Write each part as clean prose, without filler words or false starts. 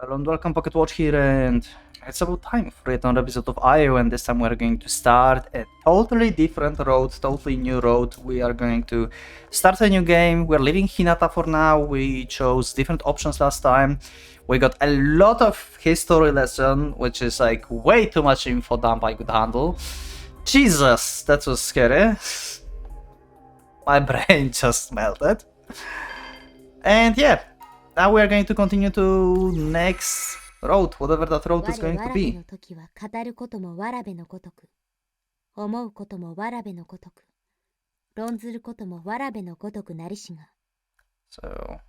Hello and welcome, PocketWatch here, and it's about time for yet another episode of IO, and this time we're going to start a totally different road, totally new road. We are going to start a new game. We're leaving Hinata for now. We chose different options last time. We got a lot of history lesson, which is like way too much info dump I could handle. Jesus, that was scary. My brain just melted. And yeah, now we are going to continue to next road, whatever that road is going to be. 語ることもわらべのごとく、思うこともわらべのごとく、論ずることもわらべのごとくなりしが。 So,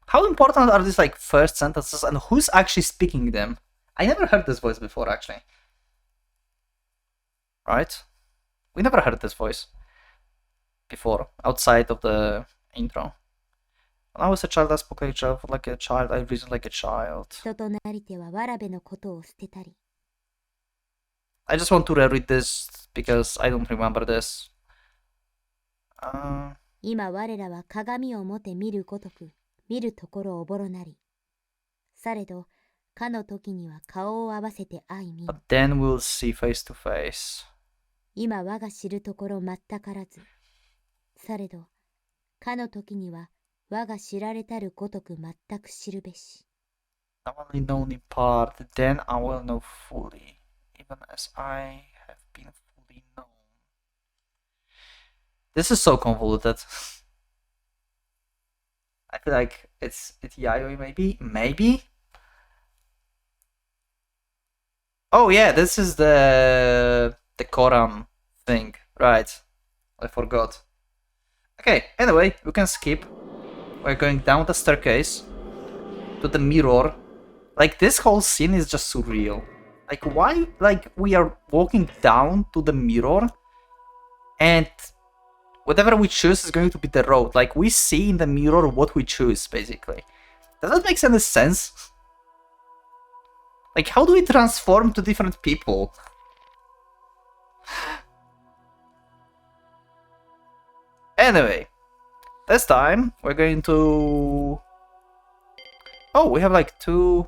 how important are these like first sentences, and who's actually speaking them? I never heard this voice before, actually. Right? We never heard this voice before, outside of the intro. When I was a child, I spoke like a child, I reasoned like a child. 人となりてはわらべのことを捨てたり。 I just want to reread this because I don't remember this. 今我らは鏡をもて見るごとく、見るところおぼろなり。されど、かの時には顔を合わせて相見。 But then we'll see face to face. 今我が知るところ全からず。されど、かの時には我が知られたるごとく全く知るべし。 I'm only known in part, then I will know fully, even as I have been fully known. This is so convoluted. I feel like it's Yayoi, maybe? Oh yeah, this is the Koran thing, right? I forgot. Okay, anyway, we can skip. We're going down the staircase to the mirror. Like, this whole scene is just surreal. Like, why, like, we are walking down to the mirror and whatever we choose is going to be the road. Like, we see in the mirror what we choose, basically. Does that make any sense? Like, how do we transform to different people? Anyway, this time we're going to... Oh, we have like two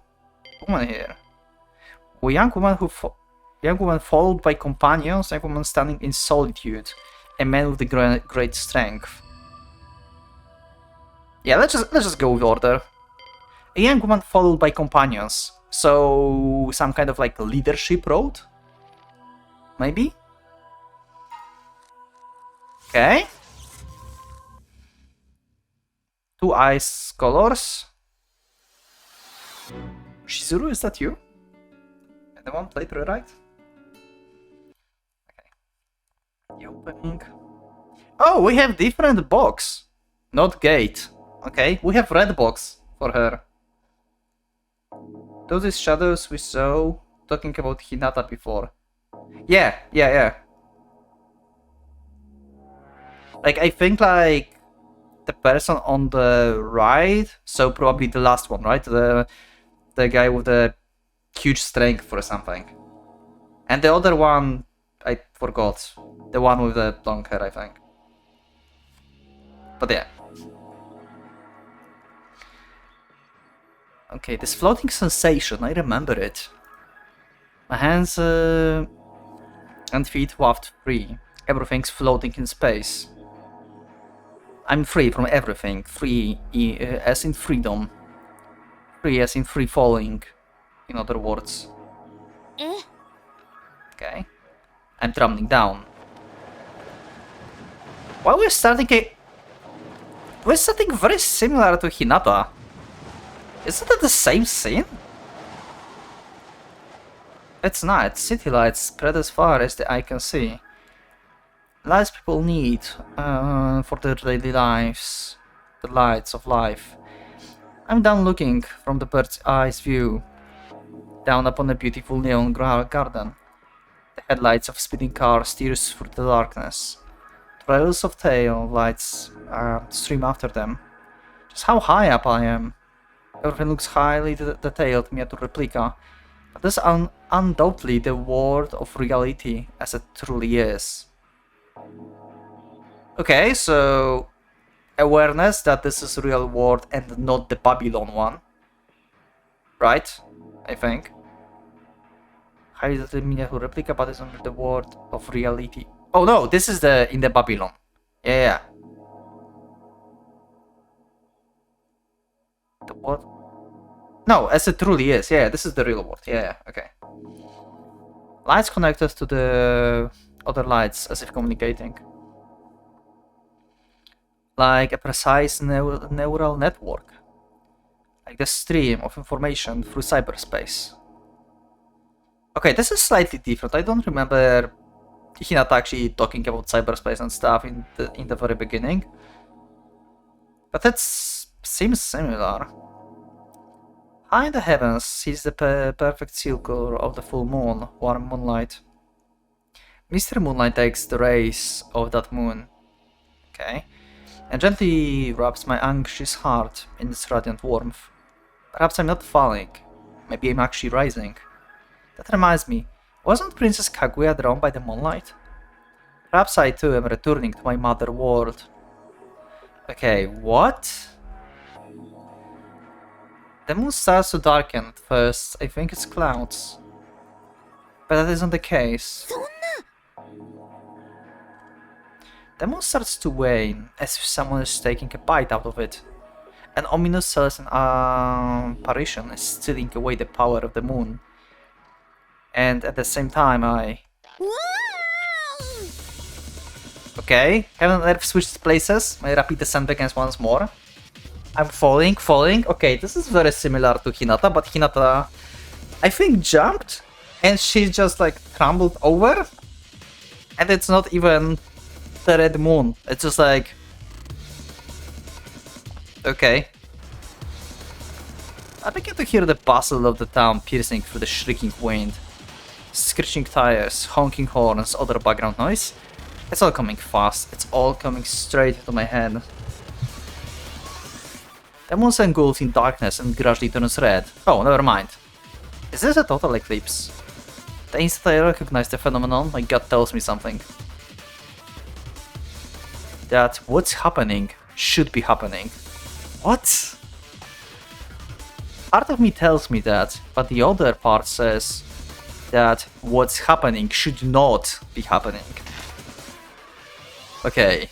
women here. A young woman followed by companions, a woman standing in solitude, a man with the great strength. Yeah, let's just go with order. A young woman followed by companions, so some kind of like leadership road, maybe. Okay. Two ice colors. Shizuru, is that you? And the one played right? Okay. The opening. Oh, we have different box. Not gate. Okay, we have red box for her. Those are shadows we saw talking about Hinata before. Yeah. Like, I think like the person on the right, so probably the last one, right? The guy with the huge strength or something. And the other one, I forgot. The one with the long hair, I think. But yeah. Okay, this floating sensation, I remember it. My hands and feet waft free. Everything's floating in space. I'm free from everything. Free as in freedom. Free as in free falling. In other words. Okay. I'm tumbling down. Why we're starting we're starting very similar to Hinata. Isn't it the same scene? It's night. City lights spread as far as the eye can see. Lights people need for their daily lives. The lights of life. I'm down looking from the bird's eye's view. Down upon a beautiful neon garden. The headlights of speeding cars steers through the darkness. Trails of tail lights stream after them. Just how high up I am. Everything looks highly detailed, miniature replica. But this is undoubtedly the world of reality as it truly is. Okay, so awareness that this is real world and not the Babylon one. right? I think. Highly the miniature replica, but it's under the world of reality. Oh no, this is the in the Babylon. Yeah. The what? No, as it truly is. Yeah, this is the real world. Yeah, okay. Lights connected to the other lights as if communicating. Like a precise neural network. Like the stream of information through cyberspace. Okay, this is slightly different. I don't remember Hinata actually talking about cyberspace and stuff in the very beginning. But it seems similar. High in the heavens sees the perfect circle of the full moon, warm moonlight. Mr. Moonlight takes the rays of that moon, okay, and gently rubs my anxious heart in its radiant warmth. Perhaps I'm not falling. Maybe I'm actually rising. That reminds me, wasn't Princess Kaguya drawn by the moonlight? Perhaps I too am returning to my mother world. Okay, what? The moon starts to darken at first. I think it's clouds. But that isn't the case. The moon starts to wane, as if someone is taking a bite out of it. An ominous celestial apparition is stealing away the power of the moon. And at the same time I... Okay, heaven and earth switched places. My rapid descent begins once more. I'm falling. Okay, this is very similar to Hinata, but Hinata, I think, jumped and she just like crumbled over. And it's not even the red moon. It's just like... Okay. I begin to hear the bustle of the town piercing through the shrieking wind. Screeching tires, honking horns, other background noise. It's all coming fast. It's all coming straight into my head. The moon's engulfed in darkness and gradually turns red. Oh, never mind. Is this a total eclipse? The instant I recognize the phenomenon, my gut tells me something. That what's happening should be happening. What? Part of me tells me that, but the other part says that what's happening should not be happening. Okay.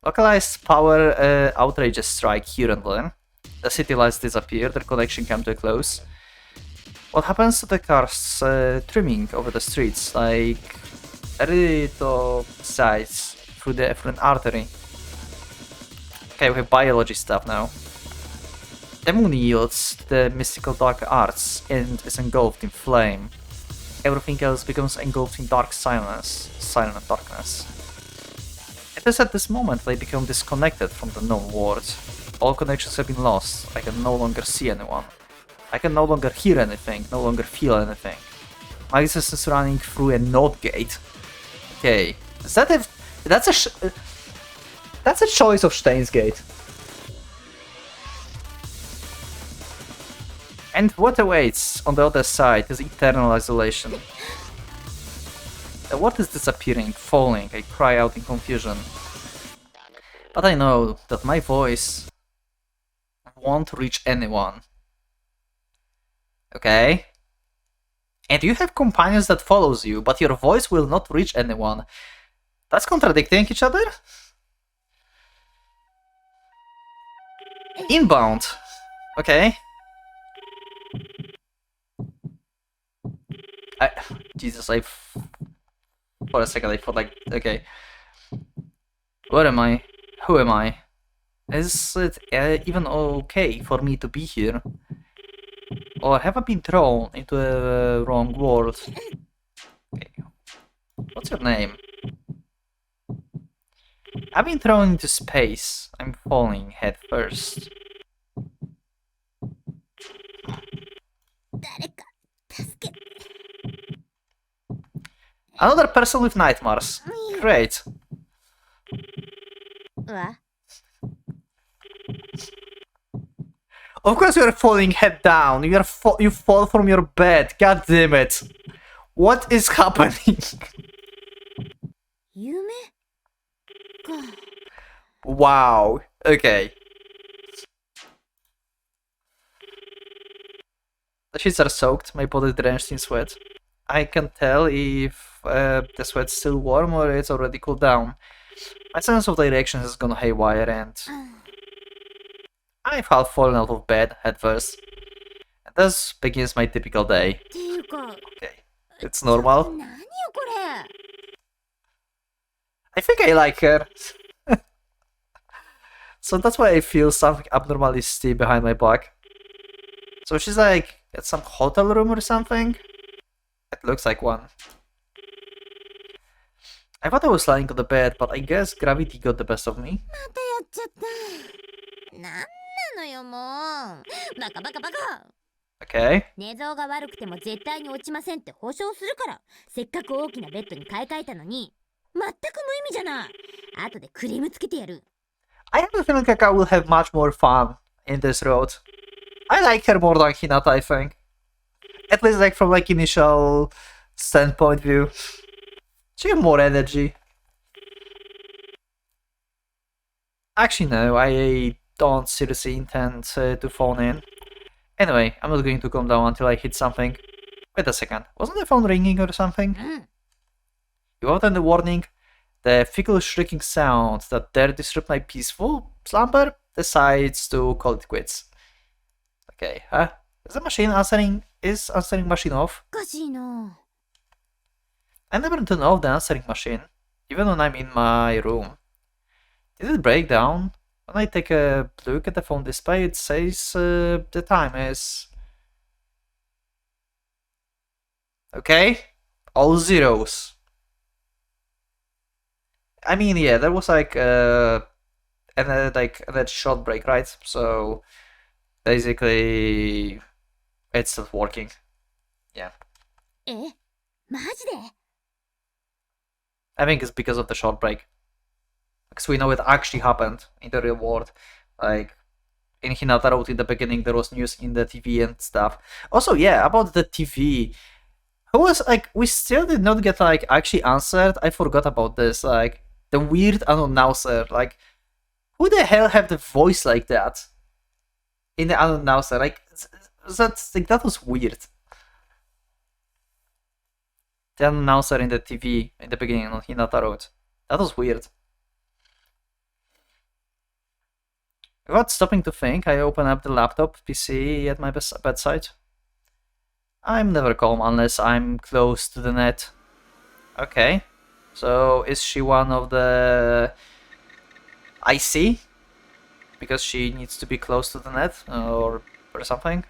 Localized power outrages strike here and there. The city lights disappear, their connection comes to a close. What happens to the cars trimming over the streets, like a little sides through an artery? Okay, we have biology stuff now. The moon yields to the mystical dark arts and is engulfed in flame. Everything else becomes engulfed in dark silence, silent darkness. It is at this moment that I become disconnected from the known world. All connections have been lost. I can no longer see anyone. I can no longer hear anything, no longer feel anything. My existence is running through a node gate. Okay, is that that's a choice of Stein's gate. And what awaits on the other side is eternal isolation. The world is disappearing, falling, I cry out in confusion. But I know that my voice won't reach anyone. Okay? And you have companions that follows you, but your voice will not reach anyone. That's contradicting each other? Inbound. Okay. Jesus, for a second I thought like, okay. Where am I? Who am I? Is it even okay for me to be here? Or have I been thrown into a wrong world? Okay. What's your name? I've been thrown into space. I'm falling head first. Another person with nightmares. Great. Of course you're falling head down. You fall from your bed. God damn it. What is happening? Wow. Okay. The sheets are soaked, my body drenched in sweat. I can tell if the sweat's still warm or it's already cooled down. My sense of direction has gone haywire and I've half fallen out of bed head first. And thus begins my typical day. ていうか、 Okay, it's ちょっと normal. 何よこれ。 I think I like her. So that's why I feel something abnormally stiff behind my back. So she's like at some hotel room or something? It looks like one. I thought I was lying on the bed, but I guess gravity got the best of me. またやっちゃった。なんなのよもう。バカバカバカ。 Okay. 寝相が悪くても絶対に落ちませんって保証するから、せっかく大きなベッドに買い替えたのに、全く無意味じゃない。後でクリームつけてやる。 I have a feeling like I will have much more fun in this road. I like her more than Hinata, I think. At least like from like initial standpoint view. She has more energy. Actually no, I don't seriously intend to phone in. Anyway, I'm not going to calm down until I hit something. Wait a second, wasn't the phone ringing or something? うん。 Without any warning, the fickle shrieking sound that dare disrupt my peaceful slumber decides to call it quits. Okay, huh? Is the machine answering? Is answering machine off? おかしいな。 I never turn off the answering machine, even when I'm in my room. Did it break down? When I take a look at the phone display, it says the time is... Okay, all zeros. I mean, yeah, there was like a short break, right? So basically, it's not working. Yeah. え、マジで？ I think it's because of the short break. Because we know it actually happened in the real world. Like, in Hinata Road in the beginning, there was news in the TV and stuff. Also, yeah, about the TV. Who was, like, we still did not get, like, actually answered. I forgot about this. Like, the weird announcer. Like, who the hell have the voice like that? In the announcer. Like, that was weird. The announcer in the TV in the beginning on Hinata Road. That was weird. Without stopping to think, I open up the laptop PC at my bedside. I'm never calm unless I'm close to the net. Okay. So, is she one of the... IC? Because she needs to be close to the net, or something?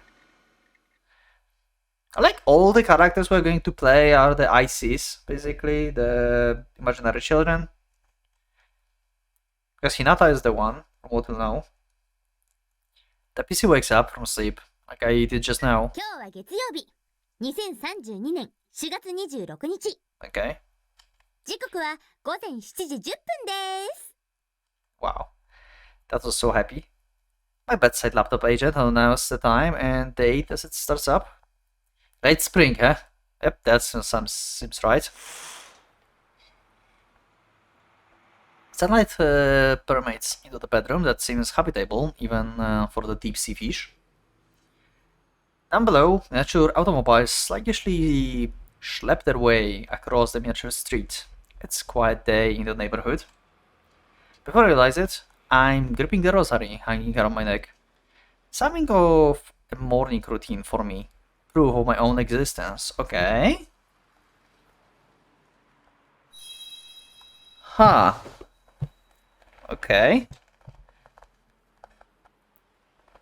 I like all the characters we're going to play are the ICs, basically, the imaginary children. Because Hinata is the one, from what we know. The PC wakes up from sleep, like I did just now. 今日は月曜日。2032年4月26日。 Okay. 時刻は午前7時10分です。 Wow. That was so happy. My bedside laptop agent announced the time and date as it starts up. Late spring, huh? Yep, that seems right. Sunlight permeates into the bedroom that seems habitable, even for the deep-sea fish. Down below, miniature automobiles sluggishly schlep their way across the miniature street. It's a quiet day in the neighborhood. Before I realize it, I'm gripping the rosary hanging around my neck. Something of a morning routine for me. Proof of my own existence. Okay. Huh. Okay.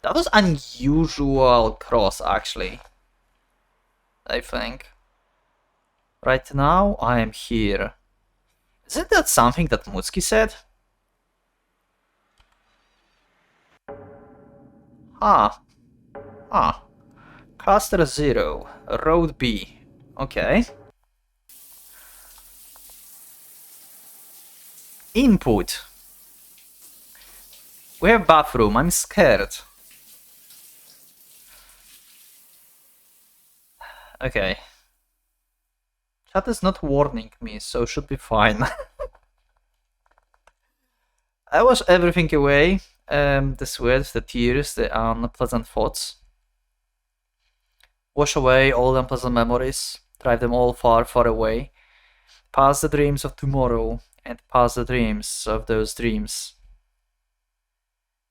That was unusual cross, actually. I think. Right now, I am here. Isn't that something that Mutsuki said? Ah. Ah. Cluster 0. Road B. Okay. Input. We have bathroom. I'm scared. Okay. Chat is not warning me, so should be fine. I wash everything away. The sweat, the tears, the unpleasant thoughts. Wash away all unpleasant memories, drive them all far, far away. Past the dreams of tomorrow, and past the dreams of those dreams.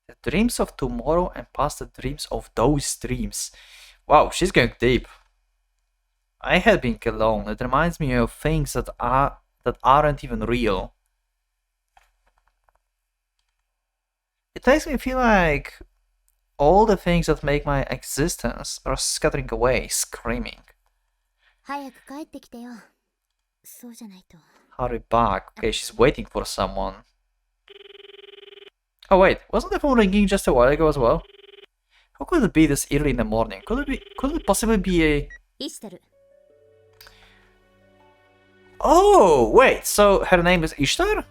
The dreams of tomorrow and past the dreams of those dreams. Wow, she's going deep. I had been alone. It reminds me of things that aren't even real. It makes me feel like all the things that make my existence are scattering away, screaming. 早く帰ってきてよ。そうじゃないと。 Hurry back. Okay, she's waiting for someone. Oh wait, wasn't the phone ringing just a while ago as well? How could it be this early in the morning? Could it possibly be a... ISHTAR. Oh, wait, so her name is Ishtar?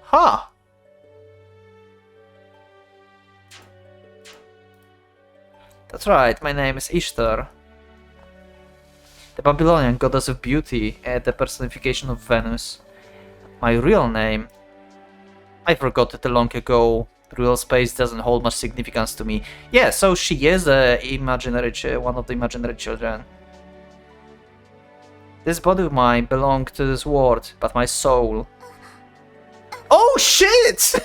Huh. That's right, my name is Ishtar. The Babylonian goddess of beauty and the personification of Venus. My real name? I forgot it long ago. Real space doesn't hold much significance to me. Yeah, so she is one of the imaginary children. This body of mine belonged to this world, but my soul... Oh shit!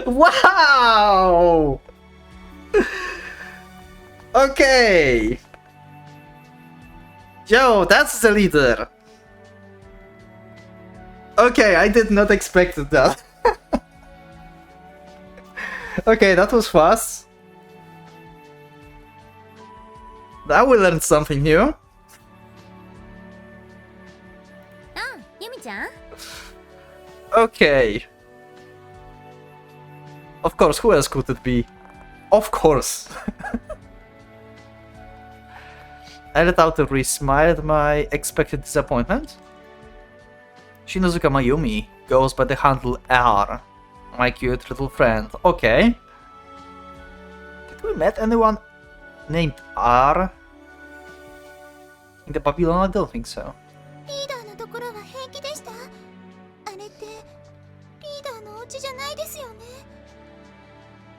Wow! Okay! Yo, that's the leader! Okay, I did not expect that. Okay, that was fast. Now we learned something new. Ah, Yumi-chan. Okay. Of course, who else could it be? Of course. I let out a smile at my expected disappointment. Shinozuka Mayumi goes by the handle R. My cute little friend. Okay. Did we met anyone named R? In the Babylon? I don't think so.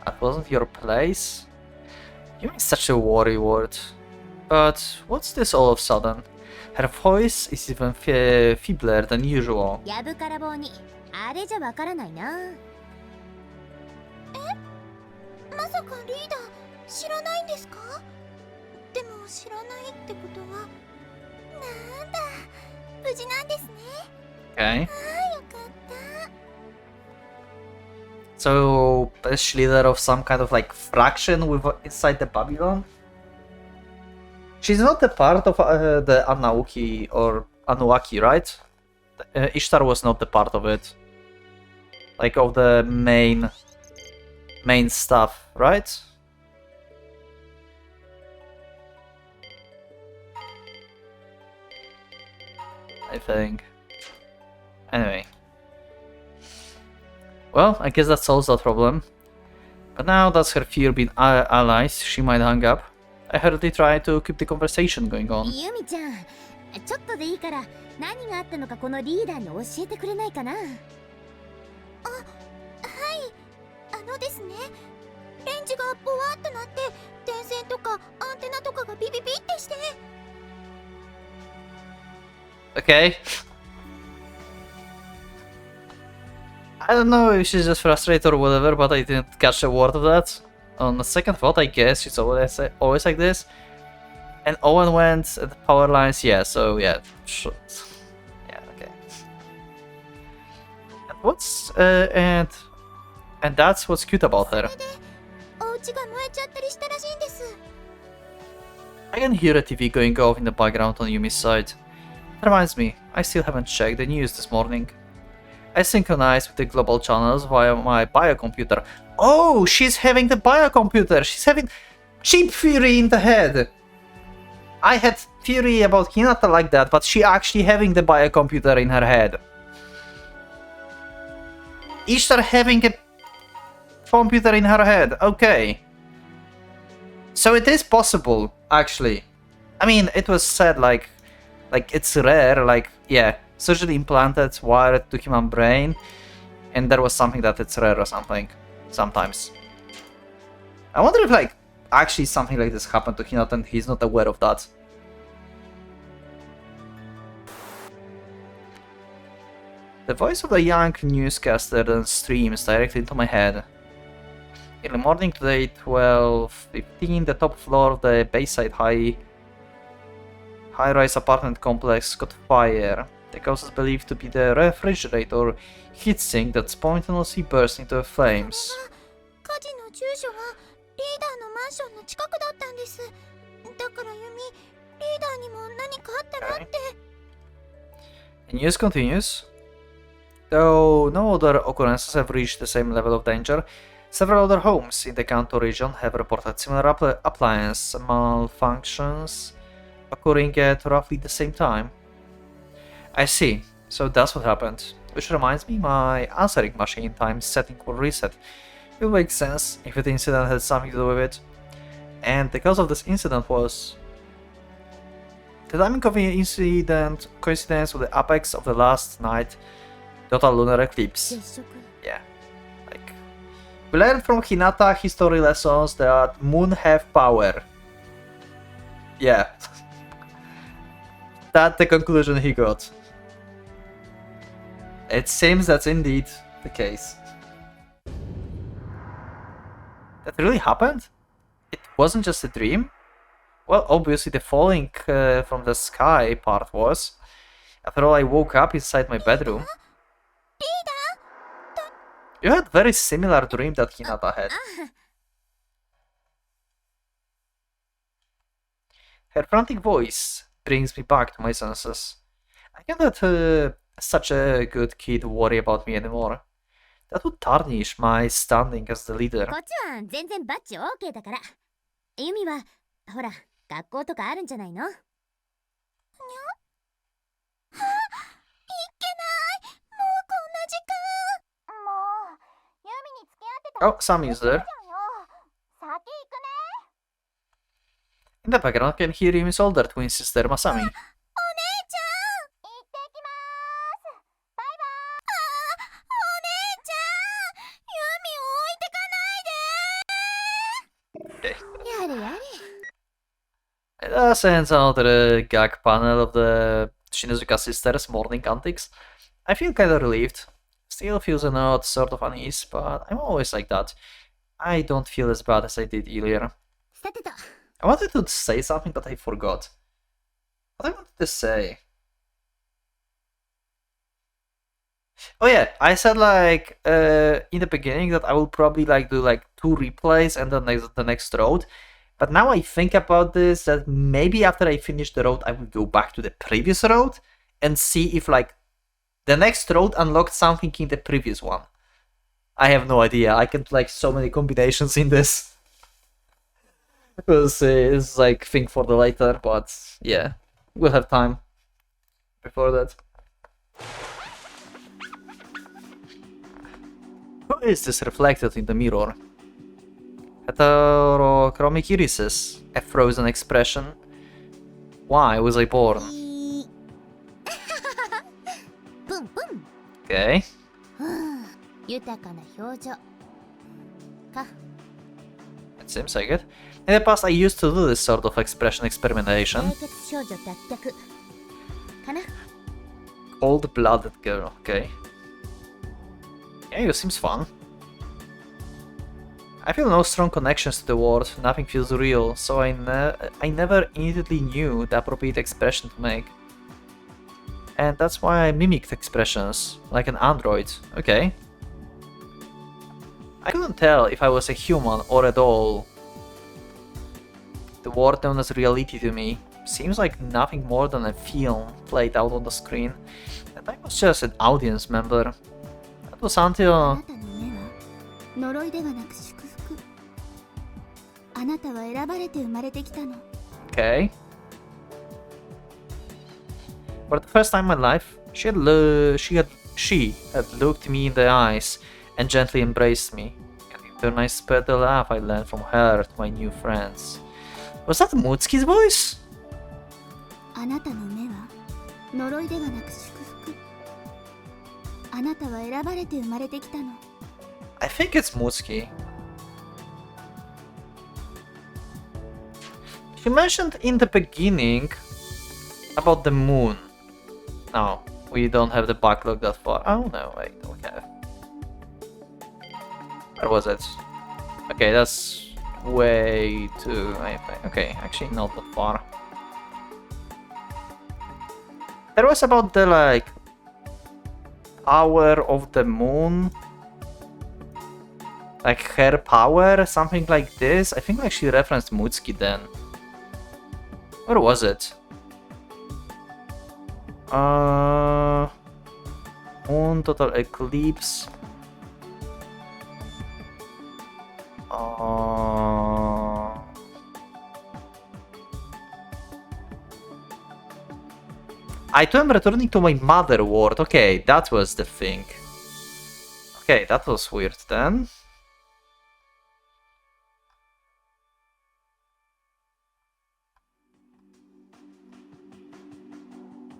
That wasn't your place? You mean such a worry word. But what's this all of a sudden? Her voice is even feebler than usual. やぶから棒にあれじゃわからないな。まさかリーダー知らないんですか？でも知らないってことはなんだ無事なんですね。Okay. ああよかった。 So, is she leader of some kind of like fraction inside the Babylon? She's not a part of the Anunnaki or Anunnaki, right? Ishtar was not the part of it. Like of the main stuff, right? I think. Anyway. Well, I guess that solves that problem. But now that's her fear being allies, she might hang up. I heard they try to keep the conversation going on. ユミちゃん、ちょっとでいいから何があったのかこのリーダーに教えてくれないかな。あ、はい。ですね。レンジがボワーっとなって電線とかアンテナとかがビビビってして。Okay. I don't know if she's just frustrated or whatever, but I didn't catch a word of that. On the second thought, I guess she's always like this. And Owen went at the power lines, yeah, so yeah. Yeah, okay. And what's and that's what's cute about her. I can hear a TV going off in the background on Yumi's side. Reminds me, I still haven't checked the news this morning. I synchronized with the global channels via my biocomputer. Oh, she's having the biocomputer! She's having cheap theory in the head! I had theory about Hinata like that, but she actually having the biocomputer in her head. Ishtar having a computer in her head, okay. So it is possible, actually. I mean, it was said like it's rare, like, yeah, surgically implanted, wired to human brain, and there was something that it's rare or something. sometimes. I wonder if like actually something like this happened to Hinata and he's not aware of that. The voice of the young newscaster then streams directly into my head. In the morning today, 12:15, the top floor of the Bayside high-rise apartment complex caught fire. The cause is believed to be the refrigerator heatsink that spontaneously burst into flames. The news continues. Though no other occurrences have reached the same level of danger, several other homes in the Kanto region have reported similar appliance malfunctions occurring at roughly the same time. I see, so that's what happened. Which reminds me, my answering machine time setting will reset. It will make sense if the incident had something to do with it. And the cause of this incident was the timing of the incident coincidence with the apex of the last night total lunar eclipse. Yeah, like we learned from Hinata history lessons that moon have power. Yeah, that's the conclusion he got. It seems that's indeed the case. That really happened? It wasn't just a dream? Well, obviously the falling from the sky part was. After all, I woke up inside my bedroom. You had a very similar dream that Hinata had. Her frantic voice brings me back to my senses. I can't let such a good kid worry about me anymore. That would tarnish my standing as the leader. こっちは全然バッチ OK だから。ユミはほら学校とかあるんじゃないの？にゃ？はあ、いっけない。もうこんな時間。もうユミに付き合ってた。Oh, Sammy is there. 先行くね。In the background, I can hear Yumi's older twin sister, Masami. お姉ちゃん。行ってきます。バイバイ。お姉ちゃん。ユミを置いてかないで。やれやれ。That ends another gag panel of the Shinizuka sisters' morning antics. I feel kinda relieved. Still feels an odd sort of unease, but I'm always like that. I don't feel as bad as I did earlier. I wanted to say something, but I forgot. What I wanted to say? Oh yeah, I said like in the beginning that I will probably like do like 2 replays and then the next road. But now I think about this, that maybe after I finish the road, I will go back to the previous road and see if like the next road unlocked something in the previous one. I have no idea. I can like so many combinations in this. We'll see. It's like thing for the later, but yeah, we'll have time before that. Who is this reflected in the mirror? Heterochromic irises, a frozen expression. Why was I born? Okay. It seems like it. In the past, I used to do this sort of expression experimentation. Cold-blooded girl, okay. Yeah, it seems fun. I feel no strong connections to the world, nothing feels real, so I never immediately knew the appropriate expression to make. And that's why I mimicked expressions, like an android, okay. I couldn't tell if I was a human or a doll. The world known as reality to me seems like nothing more than a film played out on the screen, and I was just an audience member. That was until... Okay. For the first time in my life, she had looked me in the eyes and gently embraced me. And in turn, I spread the laugh I learned from her to my new friends. Was that Mutsuki's voice? I think it's Mutsuki. She mentioned in the beginning about the moon. No, we don't have the backlog that far. Oh no, wait, we have. Where was it? Okay, that's way too... Okay, actually not that far. There was about the, like, power of the moon. Like, her power, something like this. I think like she referenced Mutsuki then. Where was it? Moon, total eclipse. I too am returning to my mother world. Okay, that was the thing. Okay, that was weird then.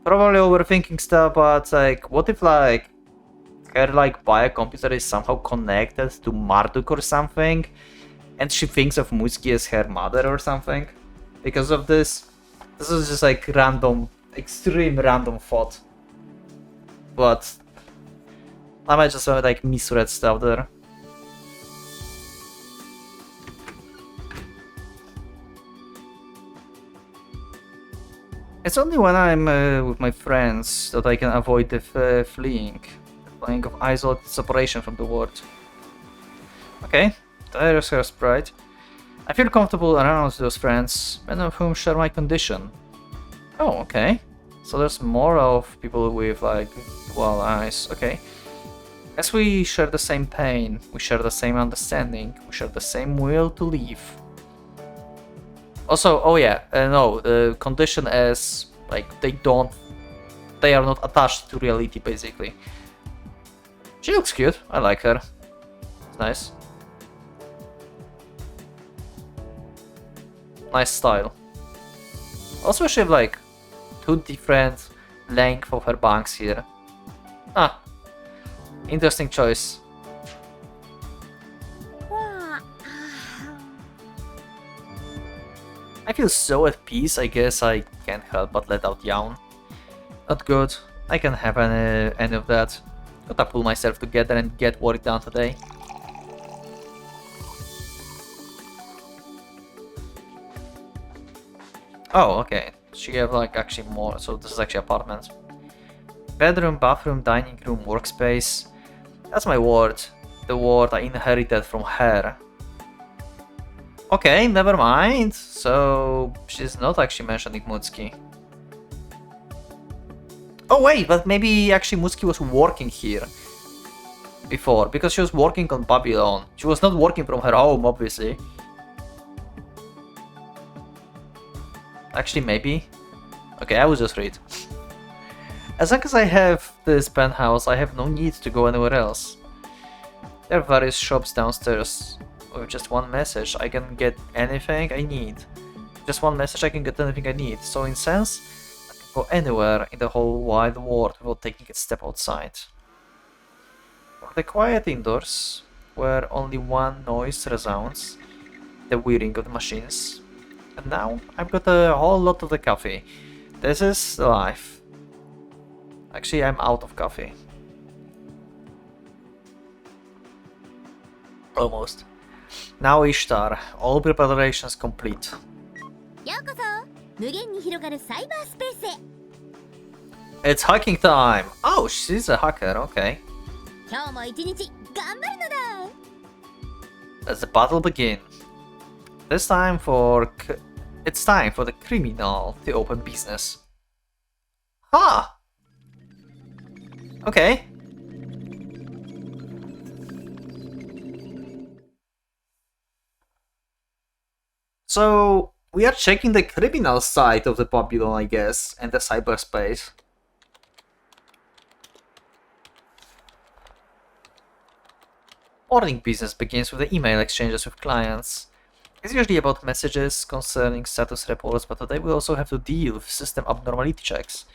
Probably overthinking stuff, but like, what if like her like biocomputer is somehow connected to Marduk or something, and she thinks of Mutsuki as her mother or something because of this? This is just like random, extreme random thought. But I might just have like misread stuff there. It's only when I'm with my friends that I can avoid the fleeing of isolated separation from the world. Okay, there's her sprite. I feel comfortable around those friends, many of whom share my condition. Oh, okay. So there's more of people with like dual eyes. Okay. As we share the same pain, we share the same understanding, we share the same will to live. Also, oh yeah, no, the condition is like they are not attached to reality basically. She looks cute, I like her. It's nice. Nice style. Also, she have like two different length of her bangs here. Ah, interesting choice. I feel so at peace, I guess I can't help but let out yawn. Not good, I can't have any of that. Gotta pull myself together and get work done today. Oh, okay. She have like actually more, so this is actually apartment. Bedroom, bathroom, dining room, workspace. That's my ward. The ward I inherited from her. Okay, never mind. So she's not actually mentioning Mutsuki. Oh wait, but maybe actually Mutsuki was working here before, because she was working on Babylon. She was not working from her home, obviously. Actually, maybe. Okay, I will just read. As long as I have this penthouse, I have no need to go anywhere else. There are various shops downstairs. With just one message, I can get anything I need. Just one message, I can get anything I need. So in sense, I can go anywhere in the whole wide world without taking a step outside. The quiet indoors, where only one noise resounds, the whirring of the machines. And now I've got a whole lot of the coffee. This is life. Actually, I'm out of coffee. Almost. Now ISHTAR, all preparations complete. It's hacking time! Oh, she's a hacker, okay. Let the battle begin. It's time for the criminal to open business. Ah! Okay. So, we are checking the criminal side of the Babylon, I guess, and the cyberspace. Morning business begins with the email exchanges with clients. It's usually about messages concerning status reports, but today we also have to deal with system abnormality checks.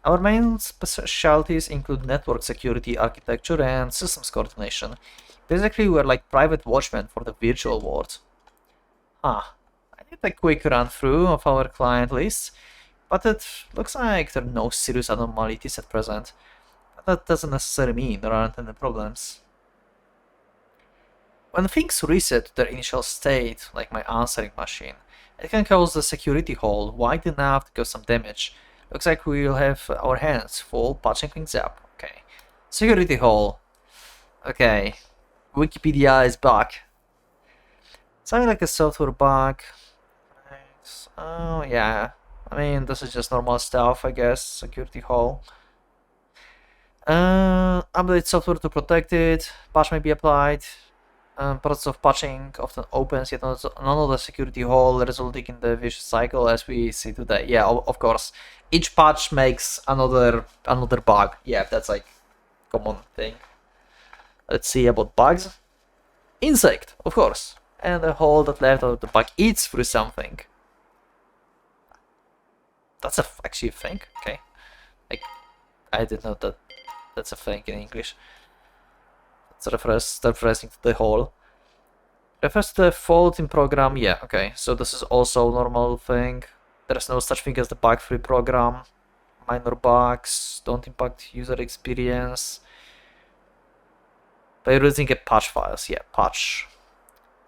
Our main specialties include network security, architecture, and systems coordination. Basically, we're like private watchmen for the virtual world. I did a quick run through of our client list, but it looks like there are no serious anomalies at present. But that doesn't necessarily mean there aren't any problems. When things reset to their initial state, like my answering machine, it can cause the security hole wide enough to cause some damage. Looks like we'll have our hands full patching things up. Okay. Security hole. Okay. Wikipedia is back. Something like a software bug. Oh, yeah. I mean, this is just normal stuff, I guess. Security hole. Update software to protect it. Patch may be applied. Process of patching often opens yet another security hole, resulting in the vicious cycle as we see today. Yeah, of course. Each patch makes another bug. Yeah, that's like common thing. Let's see about bugs. Insect, of course. And the hole that left out of the bug eats through something. That's actually a thing. Okay. Like, I didn't know that that's a thing in English. It's referring to the hole. Refers to the fault in program. Yeah, okay. So this is also a normal thing. There's no such thing as the bug-free program. Minor bugs don't impact user experience. By using a patch files. Yeah, patch.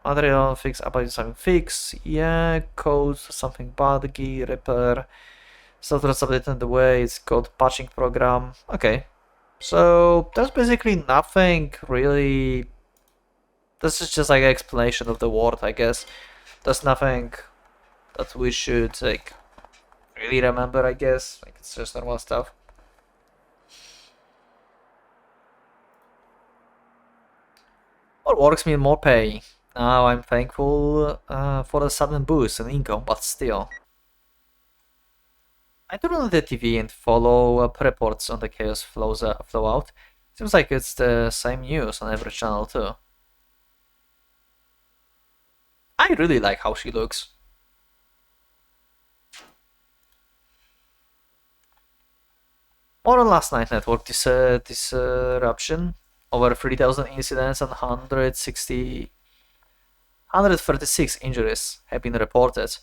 Material fix, about something fix. Yeah, code something buggy, repair. Software updated in the way it's called patching program. Okay. So there's basically nothing really. This is just like an explanation of the word, I guess. There's nothing that we should like really remember, I guess. Like it's just normal stuff. More works mean more pay. Now I'm thankful for the sudden boost in income, but still. I turn on the TV and follow up reports on the chaos flow out. Seems like it's the same news on every channel too. I really like how she looks. More on last night network disruption. Over 3,000 incidents and 136 injuries have been reported.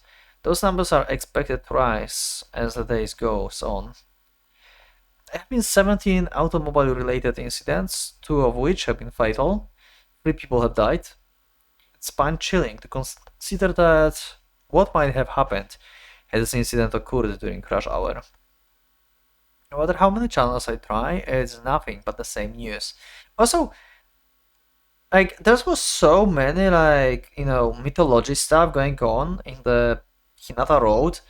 Those numbers are expected to rise as the days goes on. There have been 17 automobile-related incidents, 2 of which have been fatal. 3 people have died. It's spine-chilling to consider that what might have happened had this incident occurred during crash hour. No matter how many channels I try, it's nothing but the same news. Also, like, there was so many, like, mythology stuff going on in the Hinata Road.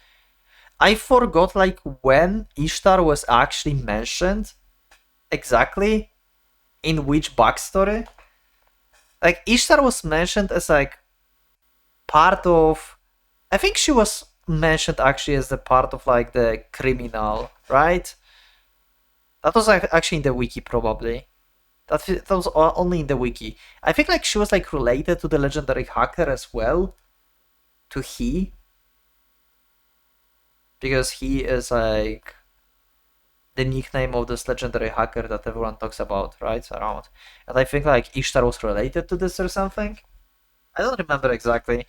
I forgot, like, when Ishtar was actually mentioned exactly in which backstory. Like, Ishtar was mentioned as, like, part of. I think she was mentioned actually as the part of, like, the criminal, right? That was actually in the wiki, probably. That was only in the wiki. I think like she was like related to the legendary hacker as well. To he. Because he is like the nickname of this legendary hacker that everyone talks about, right? Around. And I think like Ishtar was related to this or something. I don't remember exactly.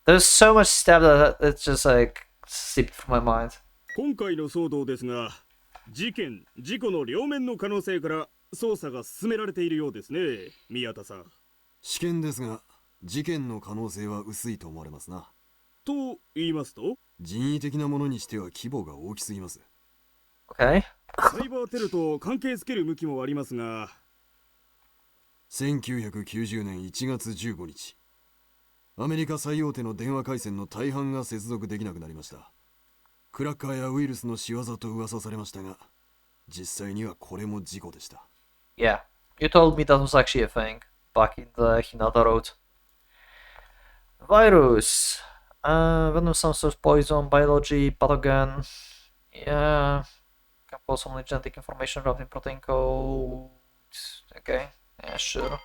There's so much stuff that it's just like slipped from my mind. 今回の騒動ですが、事件・事故の両面の可能性から捜査が進められているようですね、宮田さん。試験ですが、事件の可能性は薄いと思われますな。と言いますと、人為的なものにしては規模が大きすぎます。Okay. サイバーテロと関係づける向きもありますが、1990年1月15日、アメリカ最大手の電話回線の大半が接続できなくなりました。クラッカーやウイルスの仕業と噂されましたが、実際にはこれも事故でした。Yeah, you told me that was actually a thing back in the Hinata Road. Virus. Venom, some sort of poison, biology, pathogen. Yeah. Can pull some genetic information wrapped in protein code. Okay, yeah, sure.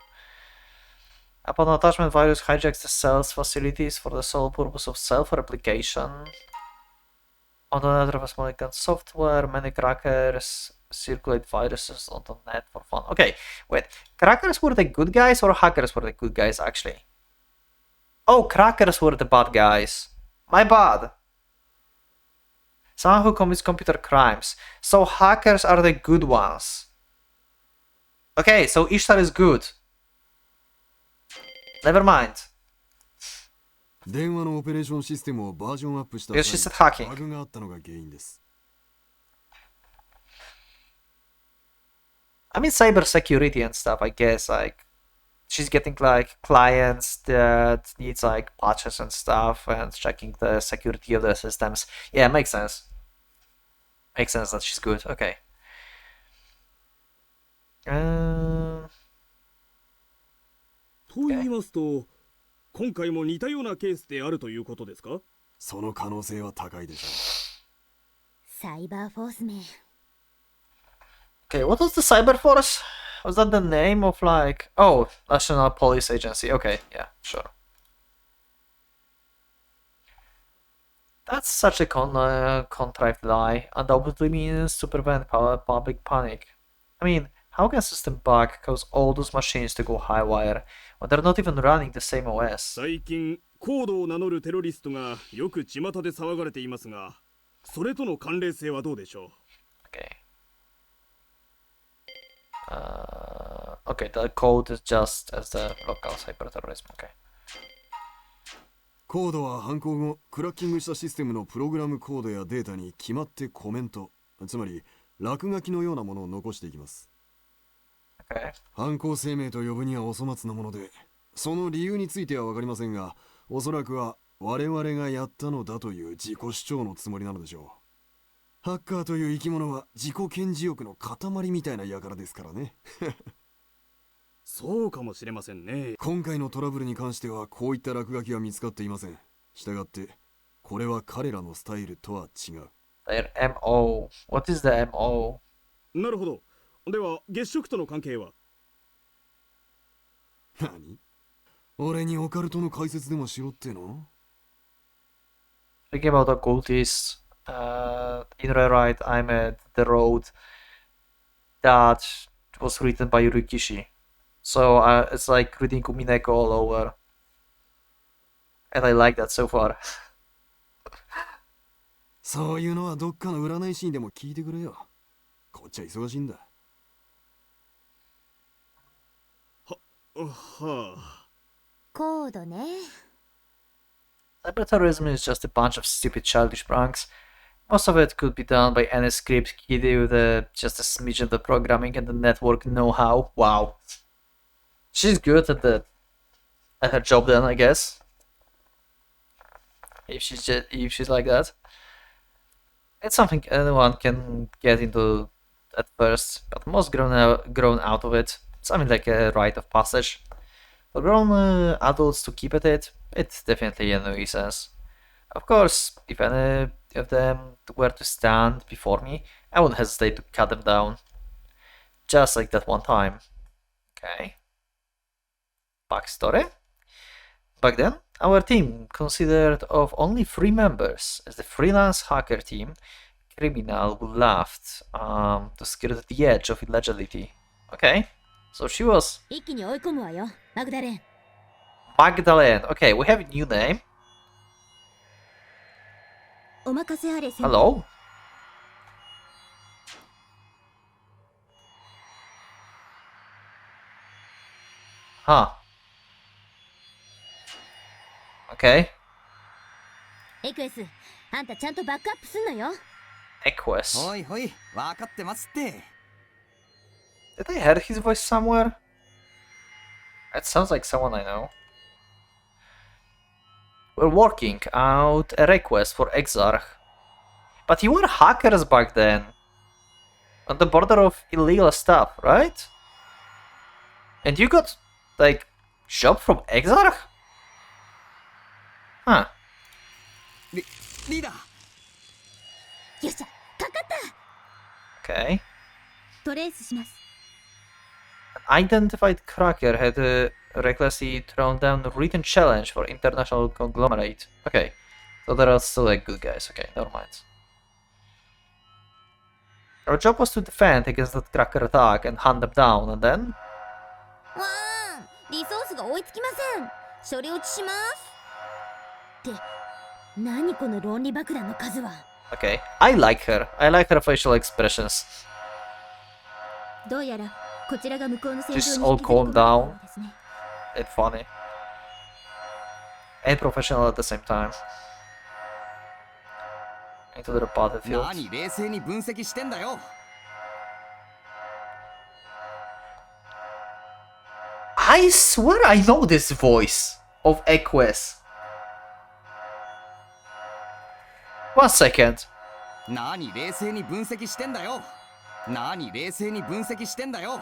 Upon attachment, virus hijacks the cell's facilities for the sole purpose of self-replication. On the network of American software, many crackers circulate viruses on the net for fun. Okay, wait. Crackers were the good guys or hackers were the good guys, actually? Oh, crackers were the bad guys. My bad. Someone who commits computer crimes. So hackers are the good ones. Okay, so ISHTAR is good. Never mind. 電話のオペレーションシステムをバージョンアップした Because she said 際 hacking. バグがあったのが原因です。I mean cyber security and stuff, I guess, like she's getting like clients that needs like patches and stuff and checking the security of the systems. Yeah, makes sense. Makes sense that she's good. Okay. と言いますと、今回も似たようなケースであるということですか？その可能性は高いでしょう。サイバーフォースメン。Okay, what was the Cyber Force? Was that the name of like... Oh, National Police Agency. Okay, yeah, sure. That's such a contrived lie. Undoubtedly means to prevent public panic. I mean, how can a system bug cause all those machines to go haywire when they're not even running the same OS? 最近コードを名乗るテロリストがよく巷で騒がれていますが、それとの関連性はどうでしょう？ Okay. Okay, the code is just as the local cyberterrorism. Okay. コードは犯行後クラッキングしたシステムのプログラムコードやデータに決まってコメント、つまり落書きのようなものを残していきます。Okay. 犯行声明と呼ぶにはお粗末なもので、その理由については分かりませんが、おそらくは我々がやったのだという自己主張のつもりなのでしょう。ハッカーという生き物は自己顕示欲の塊みたいな輩ですからね。そうかもしれませんね。今回のトラブルに関してはこういった落書きは見つかっていません。したがってこれは彼らのスタイルとは違う。Their MO. What is the MO? なるほど。では月食との関係は？何？俺にオカルトの解説でもしろっての？ Speaking about occultists, in Rewrite, I'm at the road that was written by Yurikishi. So it's like reading Kumineko all over. And I like that so far. そういうのはどっかの占い師にでも聞いてくれよ。こっちは忙しいんだ。はあ。コードね。Cyberterrorism is just a bunch of stupid childish pranks. Most of it could be done by any script kiddie with just a smidge of the programming and the network know-how. Wow. She's good at her job then, I guess. If she's like that. It's something anyone can get into at first, but most grown out of it. Something like a rite of passage. For grown adults to keep at it, it's definitely a nuisance. Of course, if any of them were to stand before me, I wouldn't hesitate to cut them down. Just like that one time. Okay. Backstory. Back then, our team consisted of only 3 members. As the freelance hacker team, criminal who laughed to skirt the edge of illegality. Okay. So she was 一気に追い込むわよ、マグダレン。 Magdalene. Okay, we have a new name. お任せあれ、先輩。 Hello? Huh. Okay. エクエス、あんたちゃんとバックアップすんのよ。Equus. ほいほい、わかってますって。Did I hear his voice somewhere? That sounds like someone I know. We're working out a request for Exarch. But you were hackers back then. On the border of illegal stuff, right? And you got, like, job from Exarch? Huh. リーダー。よっしゃ、かかった。 Okay. トレースします。 An identified cracker had recklessly thrown down a written challenge for international conglomerate. Okay. So there are still like good guys. Okay, never mind. Our job was to defend against that cracker attack and hunt them down, and then... わーん、リソースが追いつきません。処理落ちします。って何この論理爆弾の数は。 Okay, I like her. I like her facial expressions. どうやらこちらが向こうの戦場に She's all 引きずり込 calmed まれた down ようですね。 and funny. And professional at the same time. Into the battlefield. 何冷静に分析してんだよ。 I swear I know this voice of Equus. One second. 何冷静に分析してんだよ。何冷静に分析してんだよ。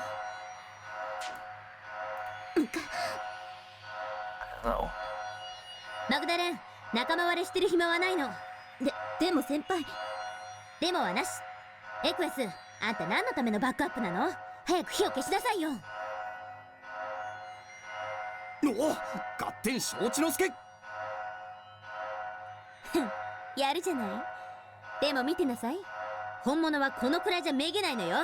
No. マグダレン、仲間割れしてる暇はないの。でも先輩。デモはなし。エクエス、あんた何のためのバックアップなの？早く火を消しなさいよ。おお、合点承知の助。やるじゃない。でも見てなさい。本物はこのくらいじゃめげないのよ。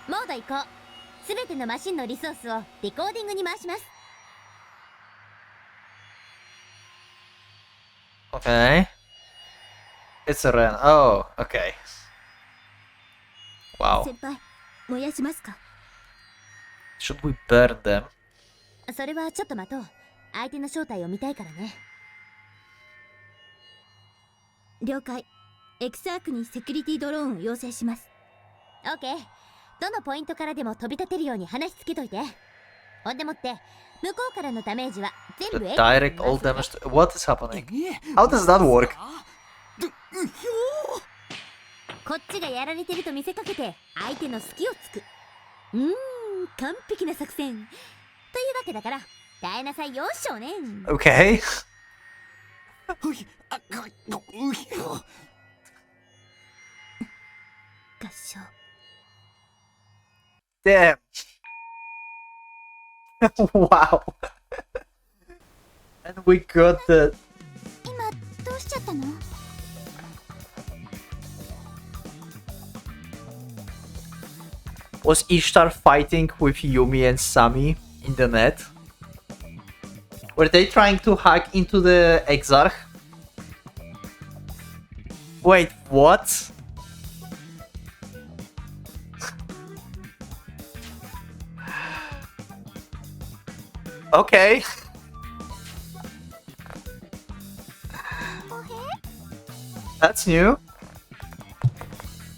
モード移行。すべてのマシンのリソースをデコーディングに回します。 Okay. It's a Ren. Oh, okay. Wow. 先輩、燃やしますか？ Should we burn them? それはちょっと待とう。相手の正体を見たいからね。了解。エクサークにセキュリティドローンを要請します。オッケー。どのポイントからでも飛び立てるように話つけといて。ほんでもって向こうからのダメージは全 The 部 direct all damage to... What is happening? How does that work? こっちがやられてると見せかけて相手の隙をつく。完璧な作戦。というわけだから耐えなさいよ少年。 Okay. うひあうひ合唱。 Damn. Wow. And we got the... 今どうしちゃったの？ Was ISHTAR fighting with Yumi and Sami in the net? Were they trying to hack into the Exarch? Wait, what? Okay. That's new.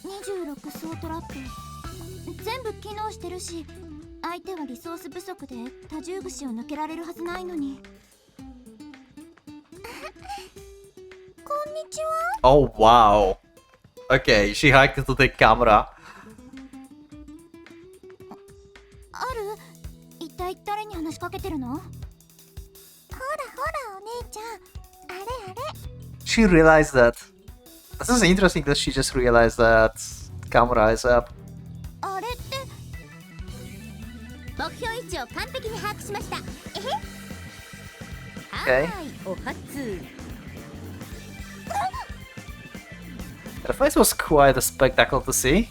26ソートラップ全部機能してるし、相手はリソース不足で多重串を抜けられるはずないのに。こんにちは。 Oh wow. Okay, she hacked into the camera. ある？一体誰に話しかけてるの？ほらほらお姉ちゃん、あれあれ。 She realized that. This is interesting that she just realized that camera is up. あれって目標位置を完璧に把握しました。Okay. はい、お初。 The fight was quite a spectacle to see.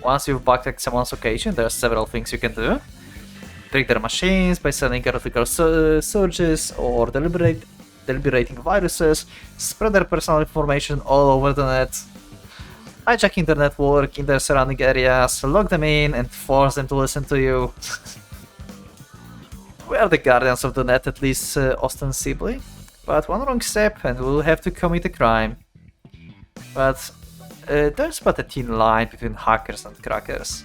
Once you've backtracked someone's location, there are several things you can do. Trick their machines by sending electrical surges or deliberating viruses, spread their personal information all over the net, hijacking their network in their surrounding areas, lock them in and force them to listen to you. We are the guardians of the net, at least ostensibly, but one wrong step and we'll have to commit a crime. But there's but a thin line between hackers and crackers.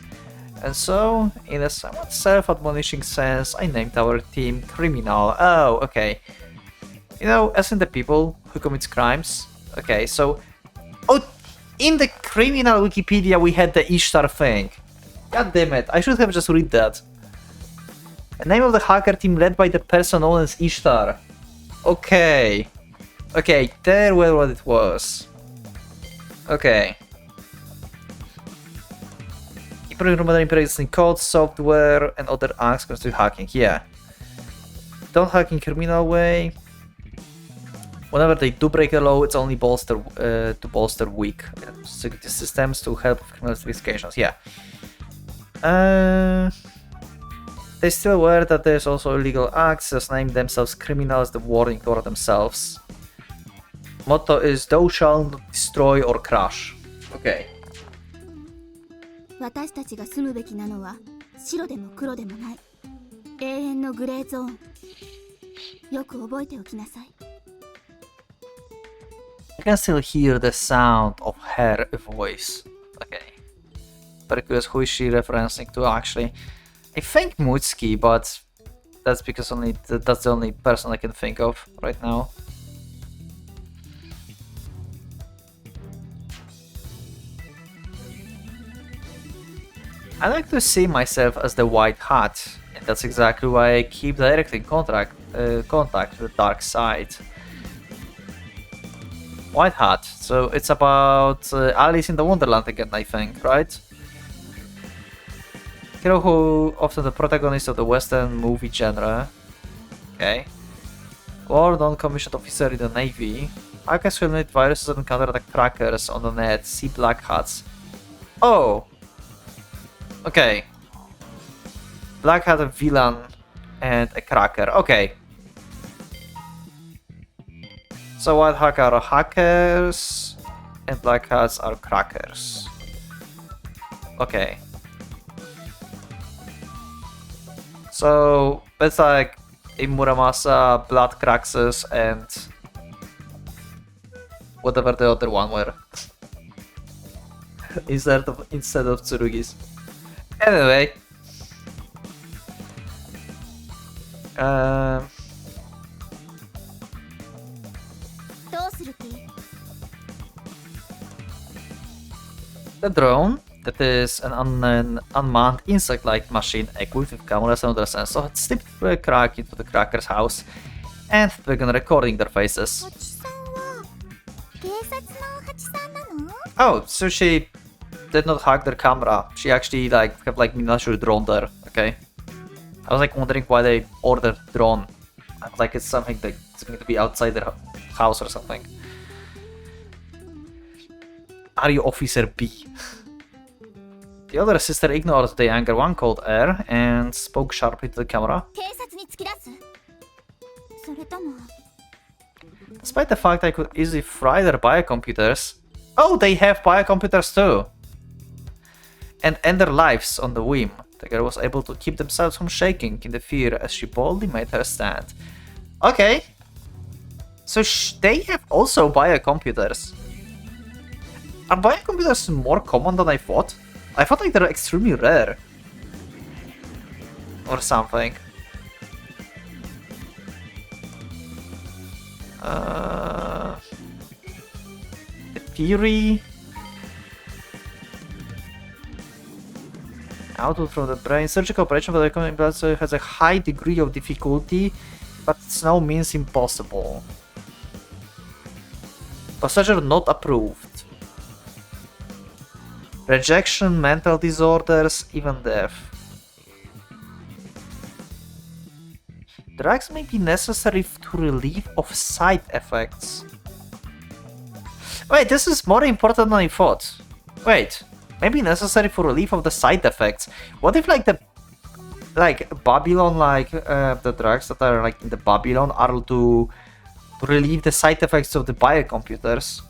And so, in a somewhat self-admonishing sense, I named our team Criminal. Oh, okay. You know, as in the people who commit crimes. Okay, so... Oh, in the criminal Wikipedia we had the ISHTAR thing. God damn it, I should have just read that. The name of the hacker team led by the person known as ISHTAR. Okay. Okay, there were what it was. Okay. Improving existing code, software, and other aspects to hacking. Yeah. Don't hack in criminal way. Whenever they do break a law, it's only to bolster weak security systems to help with criminal investigations. Yeah. They still aware that there's also illegal acts, just name themselves criminals, the warning for themselves. Motto is thou shalt not destroy or crush. Okay. 私たちが住むべきなのは白でも黒でもない永遠のグレーゾーン。よく覚えておきなさい。I can still hear the sound of her voice. Okay. Very curious, who is she referencing to actually? I think Mutsuki, but that's because that's the only person I can think of right now. I like to see myself as the White Hat, and that's exactly why I keep directly in contact with the dark side. White Hat, so it's about Alice in the Wonderland again, I think, right? Hero who often the protagonist of the Western movie genre. Okay. Or non-commissioned officer in the Navy. Hackers who eliminate viruses and counterattack crackers on the net. See Black Hats. Oh! Okay. Black Hat, a villain, and a cracker. Okay. So White Hat are hackers, and Black Hats are crackers. Okay. So it's like in Muramasa, Blood Craxus, and whatever the other one were. instead of Tsurugis. Anyway. The drone, that is an unmanned insect-like machine equipped with cameras and other sensors, slipped through a crack into the cracker's house and began recording their faces. Oh, so she did not hack their camera. She actually have miniature drone there. Okay. I was wondering why they ordered drone. Like it's something that's going to be outside their house or something. Are you Officer B? The other sister ignored the anger one called air and spoke sharply to the camera. Despite the fact I could easily fry their biocomputers. Oh, they have biocomputers too! And end their lives on the whim. The girl was able to keep themselves from shaking in the fear as she boldly made her stand. Okay. So they have also biocomputers. Are biocomputers more common than I thought? I thought they're extremely rare. Or something. The theory. Output from the brain. Surgical operation for the implant has a high degree of difficulty, but it's no means impossible. Procedure not approved. Rejection, mental disorders, even death. Drugs may be necessary to relieve of side effects. Wait, this is more important than I thought. Wait, maybe necessary for relief of the side effects. What if Babylon, the drugs that are in the Babylon are to relieve the side effects of the biocomputers?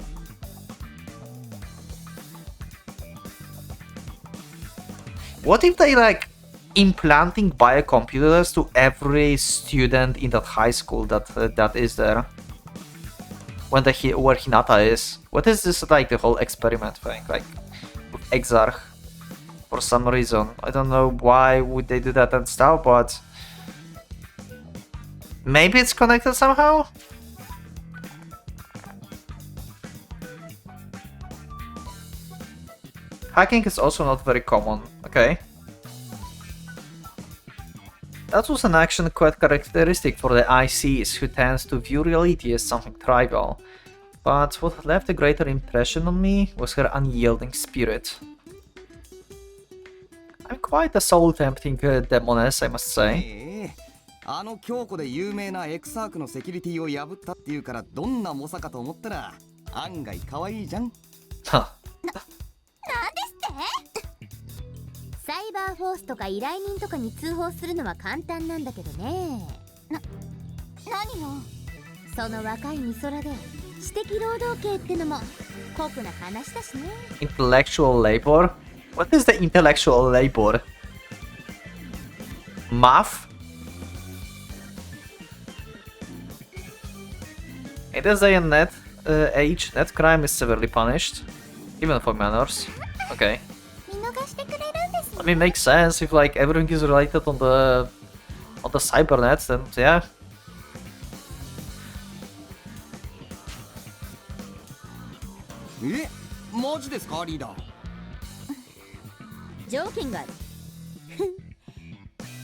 What if they implanting biocomputers to every student in that high school that is there? Where Hinata is? What is this the whole experiment thing? With Exarch? For some reason. I don't know why would they do that and stuff, but maybe it's connected somehow? Hacking is also not very common. Okay. That was an action quite characteristic for the ICs, who tends to view reality as something trivial. But what left a greater impression on me was her unyielding spirit. I'm quite a soul-tempting demoness, I must say. あの強固で有名なエクサークのセキュリティを破ったっていうからどんな猛者かと思ったら案外可愛いじゃん。Huh. サイバーフォースとか依頼人とかに通報するのは簡単なんだけどね。何よ。その若い美空で私的労働系ってのも酷な話だしね。 Intellectual labor? What is the intellectual labor? Math? In this day and age, net crime is severely punished, even for minors. Okay. 見逃してくれるんです I mean, makes sense if like everything is related on the cybernet, then yeah. え、マジですかリーダー。条件がある。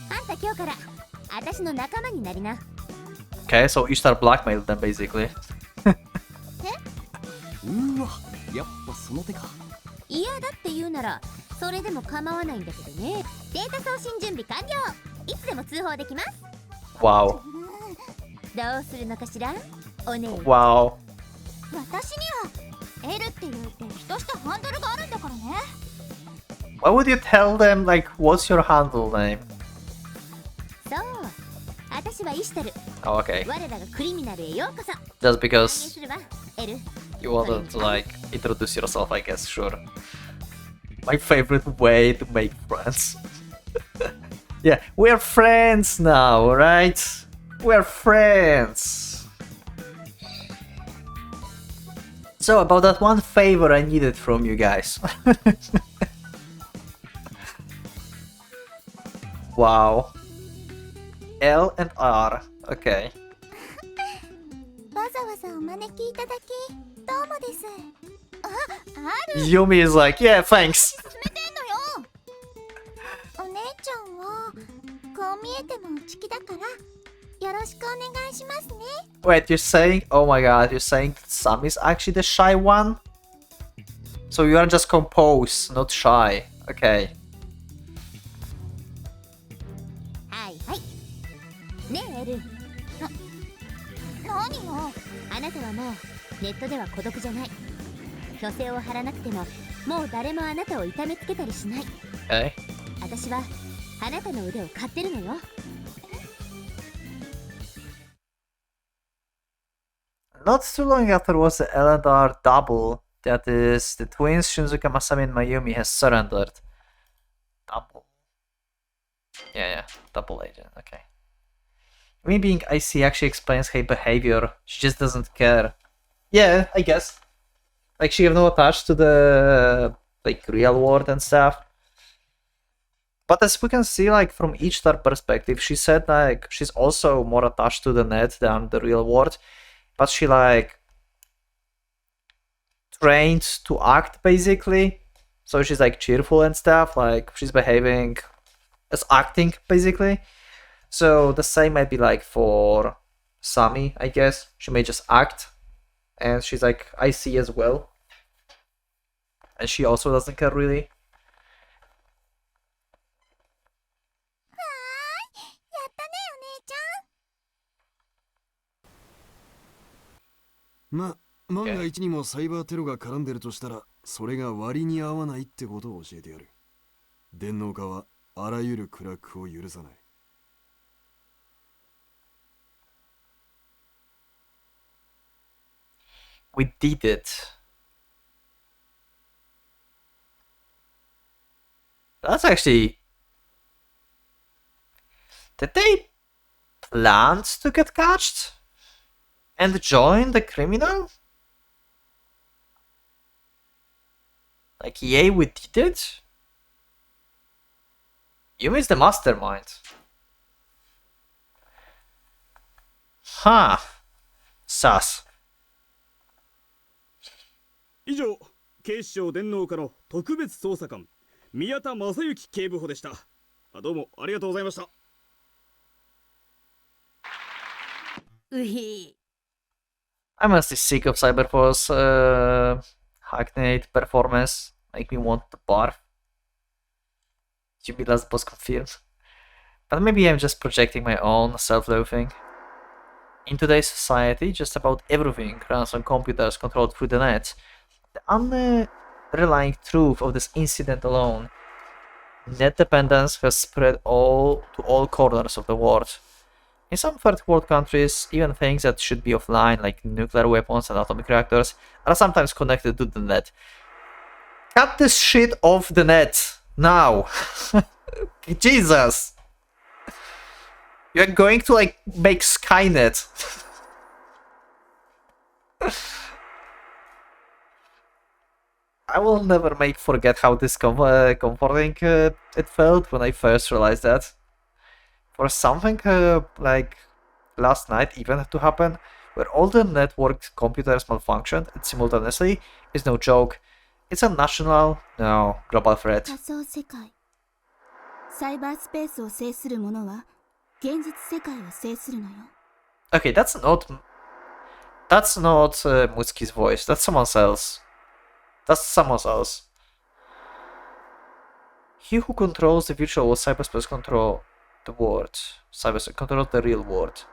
あんた今日から私の仲間になりな。 Okay, so ISHTAR blackmailed them basically. うわ、やっぱその手か。嫌だって言うならそれでも構わないんだけどね。データ送信準備完了。いつでも通報できます。 Wow. どうするのかしらお姉。 Wow. 私には L って言うて人したハンドルがあるんだからね。 Why would you tell them like what's your handle name? そう、私はイシュタル。 Oh, okay. 我らがクリミナルへようこそ。 Just 歓迎 because するわ L。 you wanted to like introduce yourself, I guess, sure. My favorite way to make friends. Yeah, we're friends now, right? We're friends. So about that one favor I needed from you guys. Wow. L and R. Okay. わざわざお招きいただきどうもです。あ、Yumi is like, yeah, thanks. 進めてんのよ。お姉ちゃんはこう見えても内気だからよろしくお願いしますね。 Wait, you're saying, oh my god, you're saying that Sam is actually the shy one? So you are just composed, not shy. Okay. はいはい。ねえ L、 何よ。あなたはもうネットでは孤独じゃない。虚勢を張らなくてももう誰もあなたを痛めつけたりしない。 Okay. 私はあなたの腕を買ってるのよ。 Not too long after was the L&R double. That is, the twins Shinzuka Masami and Mayumi has surrendered. Double. Yeah, double agent, okay. Me being IC actually explains her behavior. She just doesn't care. Yeah, I guess. Like, she have no attached to the like real world and stuff. But as we can see, like from ISHTAR perspective, she said like she's also more attached to the net than the real world. But she like trained to act basically. So she's like cheerful and stuff, like she's behaving as acting basically. So the same might be like for Sami, I guess. She may just act. And she's like IC as well. And she also doesn't care really. やったねお姉ちゃん。ま、万が一にもサイバーテロが絡んでるとしたら、それが割に合わないってことを教えてやる。電脳化はあらゆるクラックを許さない。We did it. That's actually... Did they plan to get catched? And join the criminal? Like, yay, we did it? Yumi's the mastermind. Huh. Sus. 以上、警視庁電脳課の特別捜査官宮田正幸警部補でした。どうもありがとうございました。うひ。 I'm honestly sick of Cyberforce hackneyed performance. Make me want to barf. Jubila's boss confirmed. But maybe I'm just projecting my own self-loathing. In today's society, just about everything runs on computers controlled through the net. The underlying truth of this incident alone, net dependence has spread to all corners of the world. In some third world countries, even things that should be offline, like nuclear weapons and atomic reactors, are sometimes connected to the net. Cut this shit off the net! Now! Jesus! You're going to, like, make Skynet. I will never forget how comforting it felt when I first realized that. For something like last night even to happen, where all the network computers malfunctioned simultaneously, is no joke. It's a national, no, global threat. 仮想世界サイバースペースを制する者は現実世界を制するのよ Okay, that's not Mutsuki's voice. That's someone else. That's someone else. He who controls the virtual cyberspace control the world. Cyberspace controls the real world.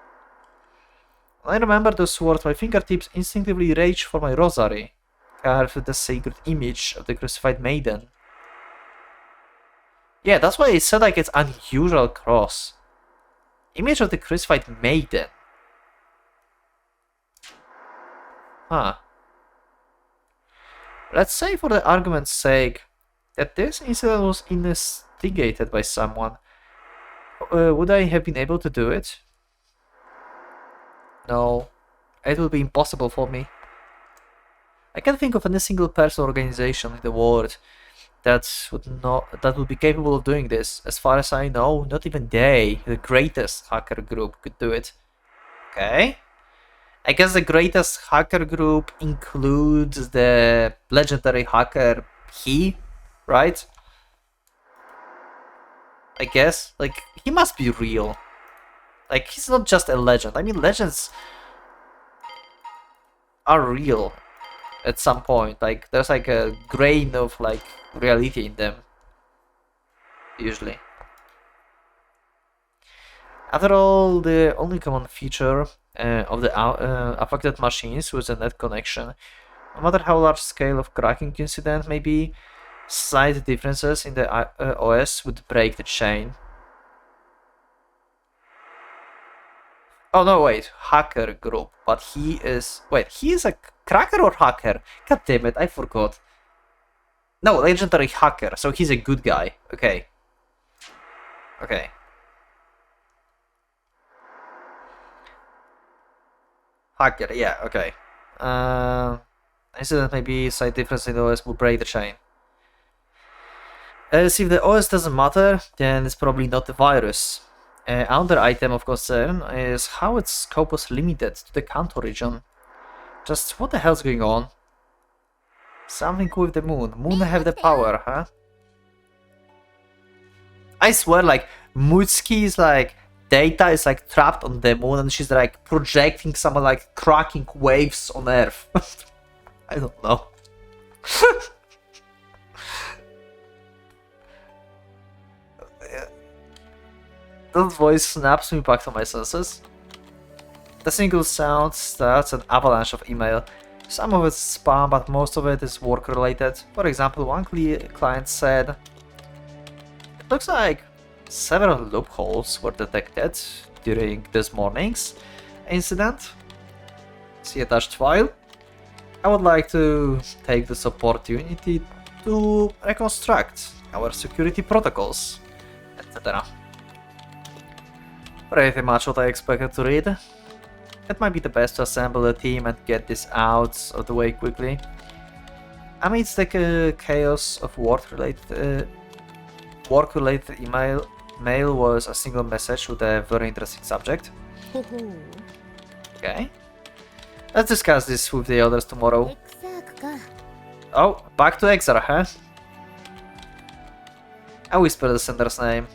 When I remember those words, my fingertips instinctively reach for my rosary, carved with the sacred image of the crucified maiden. Yeah, that's why it said like it's unusual cross. Image of the crucified maiden. Huh. Let's say for the argument's sake that this incident was instigated by someone. Would I have been able to do it? No. It would be impossible for me. I can't think of any single person or organization in the world that would be capable of doing this. As far as I know, not even they, the greatest hacker group, could do it. Okay. I guess the greatest hacker group includes the legendary hacker he, right? I guess. Like, he must be real. Like, he's not just a legend. I mean, legends are real at some point. Like, there's like a grain of like reality in them. Usually. After all, the only common feature of the affected machines with a net connection, no matter how large scale of cracking incident may be, slight differences in the OS would break the chain. Oh no, wait, hacker group, but he is a cracker or hacker? God damn it, I forgot. No, legendary hacker, so he's a good guy. Okay. Okay. Hacker, yeah, okay. Incident maybe slight difference in the OS will break the chain. As if the OS doesn't matter, then it's probably not the virus. Another item of concern is how its scope was limited to the Kanto region. Just what the hell's going on? Something with the moon. Moon have the power, huh? I swear, like, Mutsuki's like data is like trapped on the moon and she's like projecting some like cracking waves on Earth. I don't know. That voice snaps me back to my senses. The single sound starts an avalanche of email. Some of it's spam, but most of it is work related. For example, one client said, "It looks like several loopholes were detected during this morning's incident. See attached file. I would like to take this opportunity to reconstruct our security protocols," etc. Pretty much what I expected to read. It might be the best to assemble a team and get this out of the way quickly. Amidst the chaos of work-related mail was a single message with a very interesting subject. Okay. Let's discuss this with the others tomorrow. Oh, back to Exar, huh? I whispered the sender's name.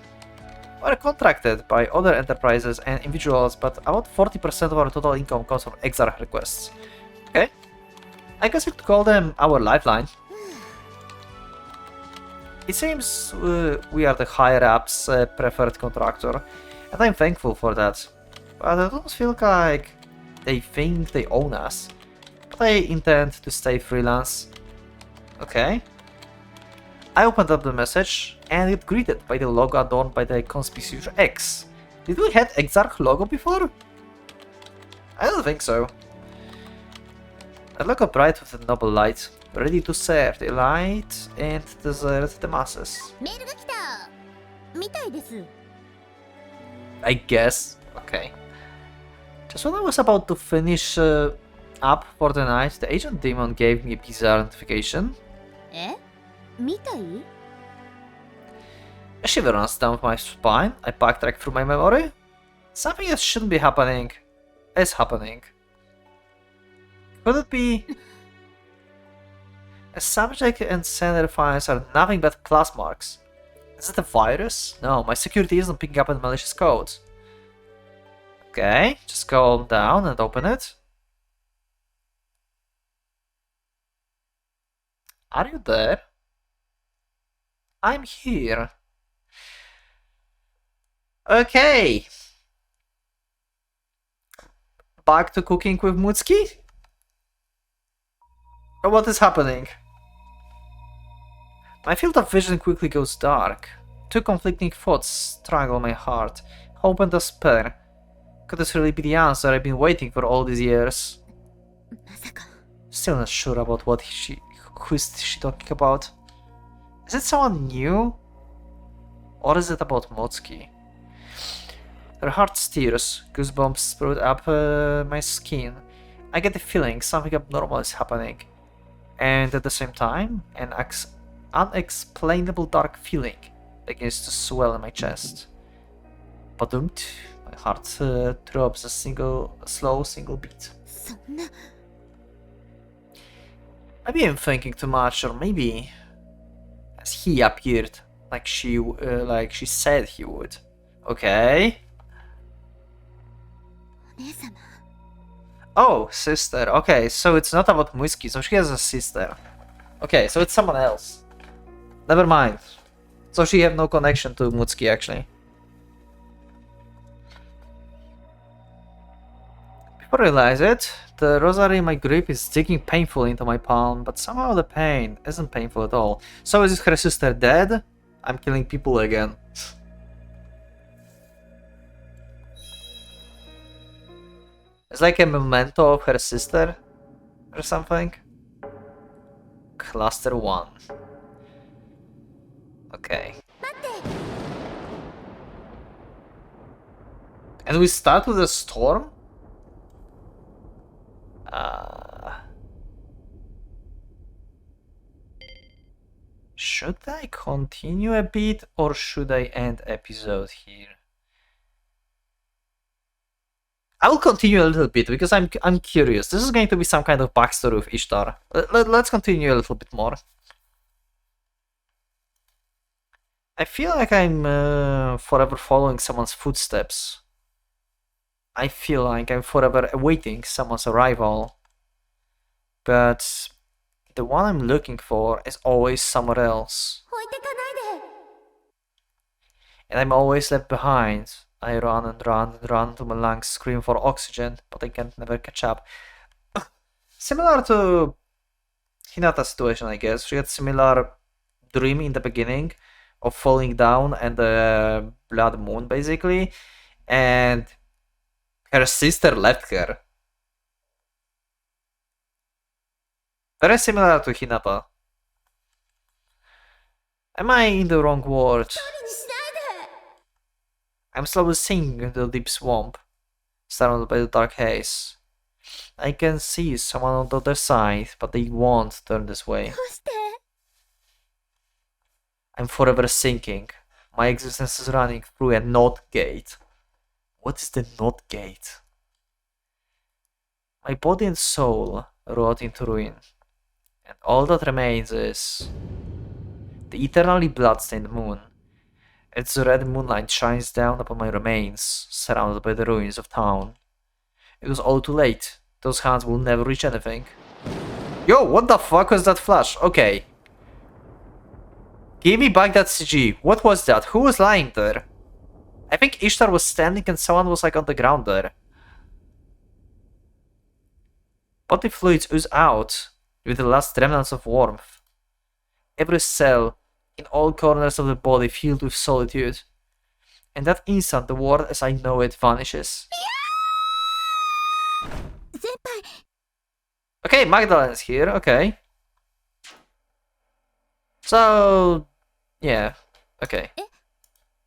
We're contracted by other enterprises and individuals, but about 40% of our total income comes from Exar requests. Okay. I guess we could call them our lifeline. It seems we are the higher-ups' preferred contractor, and I'm thankful for that. But I don't feel like they think they own us. But I intend to stay freelance. Okay. I opened up the message, and it greeted by the logo adorned by the conspicuous X. Did we have Exarch logo before? I don't think so. A logo bright with a noble light, ready to serve the light and desert the masses. メールが来たみたいです。 I guess. Okay. Just when I was about to finish up for the night, the agent demon gave me a bizarre notification. えみたい A shiver runs down my spine. I backtrack through my memory. Something that shouldn't be happening is happening. Could it be? A subject and sender files are nothing but class marks. Is it a virus? No, my security isn't picking up any malicious codes. Okay, just go down and open it. Are you there? I'm here. Okay. Back to cooking with Mutsuki? Or what is happening? My field of vision quickly goes dark. Two conflicting thoughts strangle my heart. Hope and despair. Could this really be the answer I've been waiting for all these years? まさか Still not sure about who is she talking about. Is it someone new? Or is it about Motsuki? Her heart steers, goosebumps sprout up my skin. I get the feeling something abnormal is happening. And at the same time, an unexplainable dark feeling begins to swell in my chest. Badumt, my heart throbs a slow single beat. そんな Maybe I'm thinking too much, or maybe as he appeared like she said he would. Okay. お姉様 Oh, sister. Okay, so it's not about Muiski, so she has a sister. Okay, so it's someone else. Never mind. So she have no connection to Mutsuki, actually. Before I realize it, the rosary in my grip is digging painfully into my palm, but somehow the pain isn't painful at all. So is her sister dead? I'm killing people again. It's like a memento of her sister or something. Cluster 1. Okay. And we start with a storm? Should I continue a bit or should I end episode here? I will continue a little bit because I'm curious. This is going to be some kind of backstory with Ishtar. Let's continue a little bit more. I feel like I'm forever following someone's footsteps. I feel like I'm forever awaiting someone's arrival. But the one I'm looking for is always somewhere else. 置いてかないで And I'm always left behind. I run and run and run till my lungs scream for oxygen, but I can't never catch up. Similar to Hinata's situation, I guess. She had similar dream in the beginning of falling down and the blood moon, basically. And her sister left her. Very similar to Hinata. Am I in the wrong world? にしないで I'm slowly sinking into the deep swamp, surrounded by the dark haze. I can see someone on the other side, but they won't turn this way. どうして I'm forever sinking. My existence is running through a knot gate. What is the knot gate? My body and soul rot into ruin, and all that remains is the eternally bloodstained moon. Its red moonlight shines down upon my remains, surrounded by the ruins of town. It was all too late. Those hands will never reach anything. Yo, what the fuck was that flash? Okay. Give me back that CG. What was that? Who was lying there? I think Ishtar was standing and someone was like on the ground there. Body fluids ooze out with the last remnants of warmth. Every cell in all corners of the body filled with solitude. In that instant, the world as I know it vanishes. 先輩 Okay, Magdalene's here, okay. So, yeah, okay.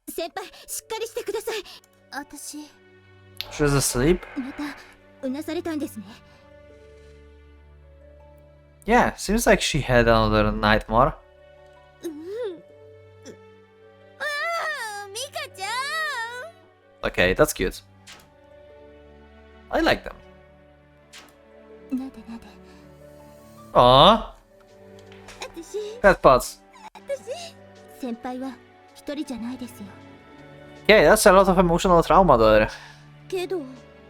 先輩しっかりしてください私 She was asleep? またうなされたんですね Yeah, seems like she had another nightmare. ミカちゃ Okay, that's cute. I like them. なでなで Aww, 私 pet pets. 先輩は一人じゃないですよ Yeah, that's a lot of emotional trauma there. けど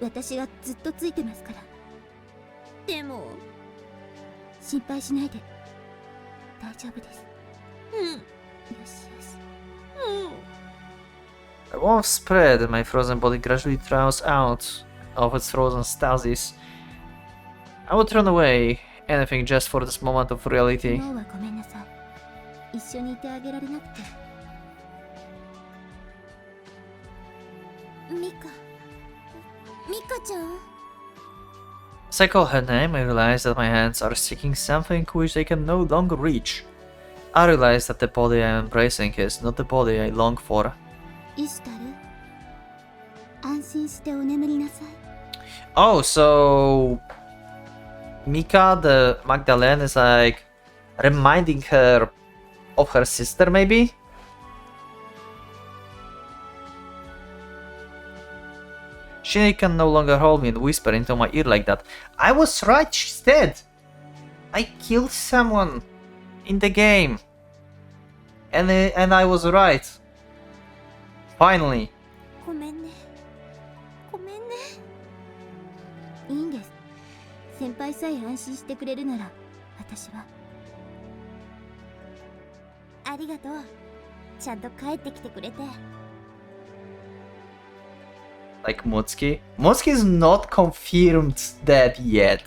私がずっとついてますからでも心配しないで大丈夫ですうんよしよし The warmth spread and my frozen body gradually draws out of its frozen stasis. I would run away, anything just for this moment of reality. 昨日はごめんなさい一緒にいてあげられなくてミカちゃん As I call her name, I realize that my hands are seeking something which they can no longer reach. I realize that the body I am embracing is not the body I long for. イシュタル安心してお眠りなさい Oh, so Mika, the Magdalene, is like reminding her of her sister, maybe? She can no longer hold me and whisper into my ear like that. I was right, she's dead! I killed someone in the game. And I was right. Finally. ごめんねごめんねいいんです先輩さえ安心してくれるなら私はありがとうちゃんと帰ってきてくれて Like Motsuki. Motsuki is not confirmed dead yet.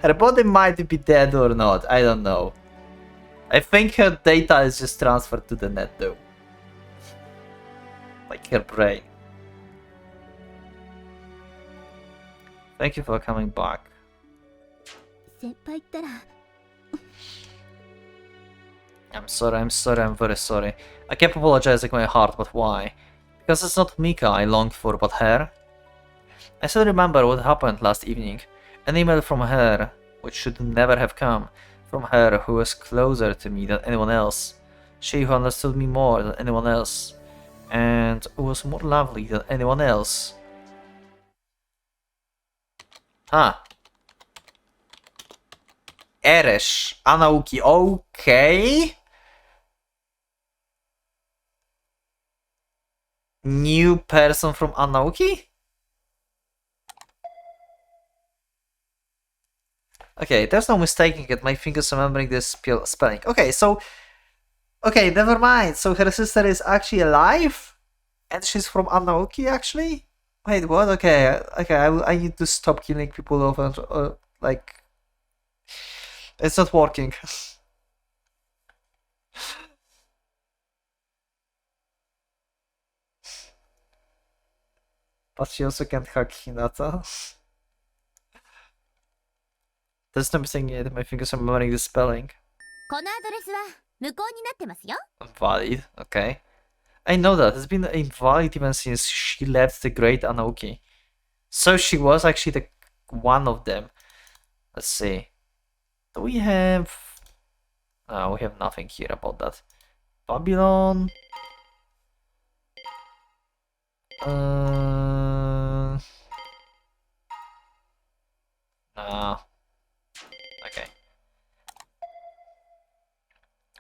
Her body might be dead or not, I don't know. I think her data is just transferred to the net though. Like her brain. Thank you for coming back. 先輩ったら I'm sorry, I'm very sorry. I kept apologizing my heart, but why? Because it's not Mika I longed for, but her. I still remember what happened last evening. An email from her, which should never have come. From her who was closer to me than anyone else. She who understood me more than anyone else. And who was more lovely than anyone else. Huh. Eresh. Anauki. Okay. New person from Anauki? Okay, there's no mistaking it. My fingers remembering this spelling. Okay, so... Okay, never mind. So her sister is actually alive? And she's from Anauki, actually? Wait, what? Okay, I need to stop killing people off and... like... It's not working. But she also can't hack Hinata. There's no missing it. My fingers are remembering the spelling. このアドレスは無効になってますよ Invalid, okay. I know that. It's been invalid even since she left the Great Anauki. So she was actually the one of them. Let's see. Do we have... we have nothing here about that. Babylon... Nah. Okay.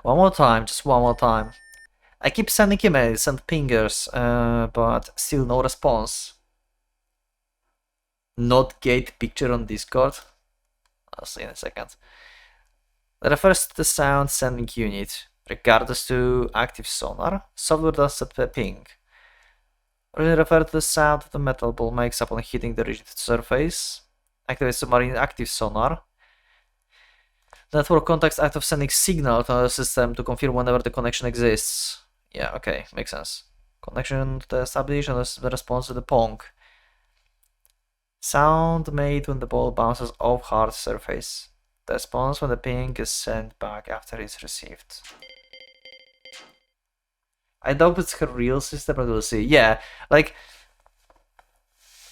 One more time, just one more time. I keep sending emails and pingers, but still no response. Not gate picture on Discord. I'll see in a second. That refers to the sound sending unit. Regardless to active sonar, software does set a ping. Originally referred to the sound that the metal ball makes upon hitting the rigid surface. Activate submarine active sonar. The network contacts act of sending signal to another system to confirm whenever the connection exists. Yeah, okay, makes sense. Connection to the established and the response to the pong. Sound made when the ball bounces off hard surface. The response when the ping is sent back after it's received. I doubt it's her real sister, but we'll see. Yeah, like,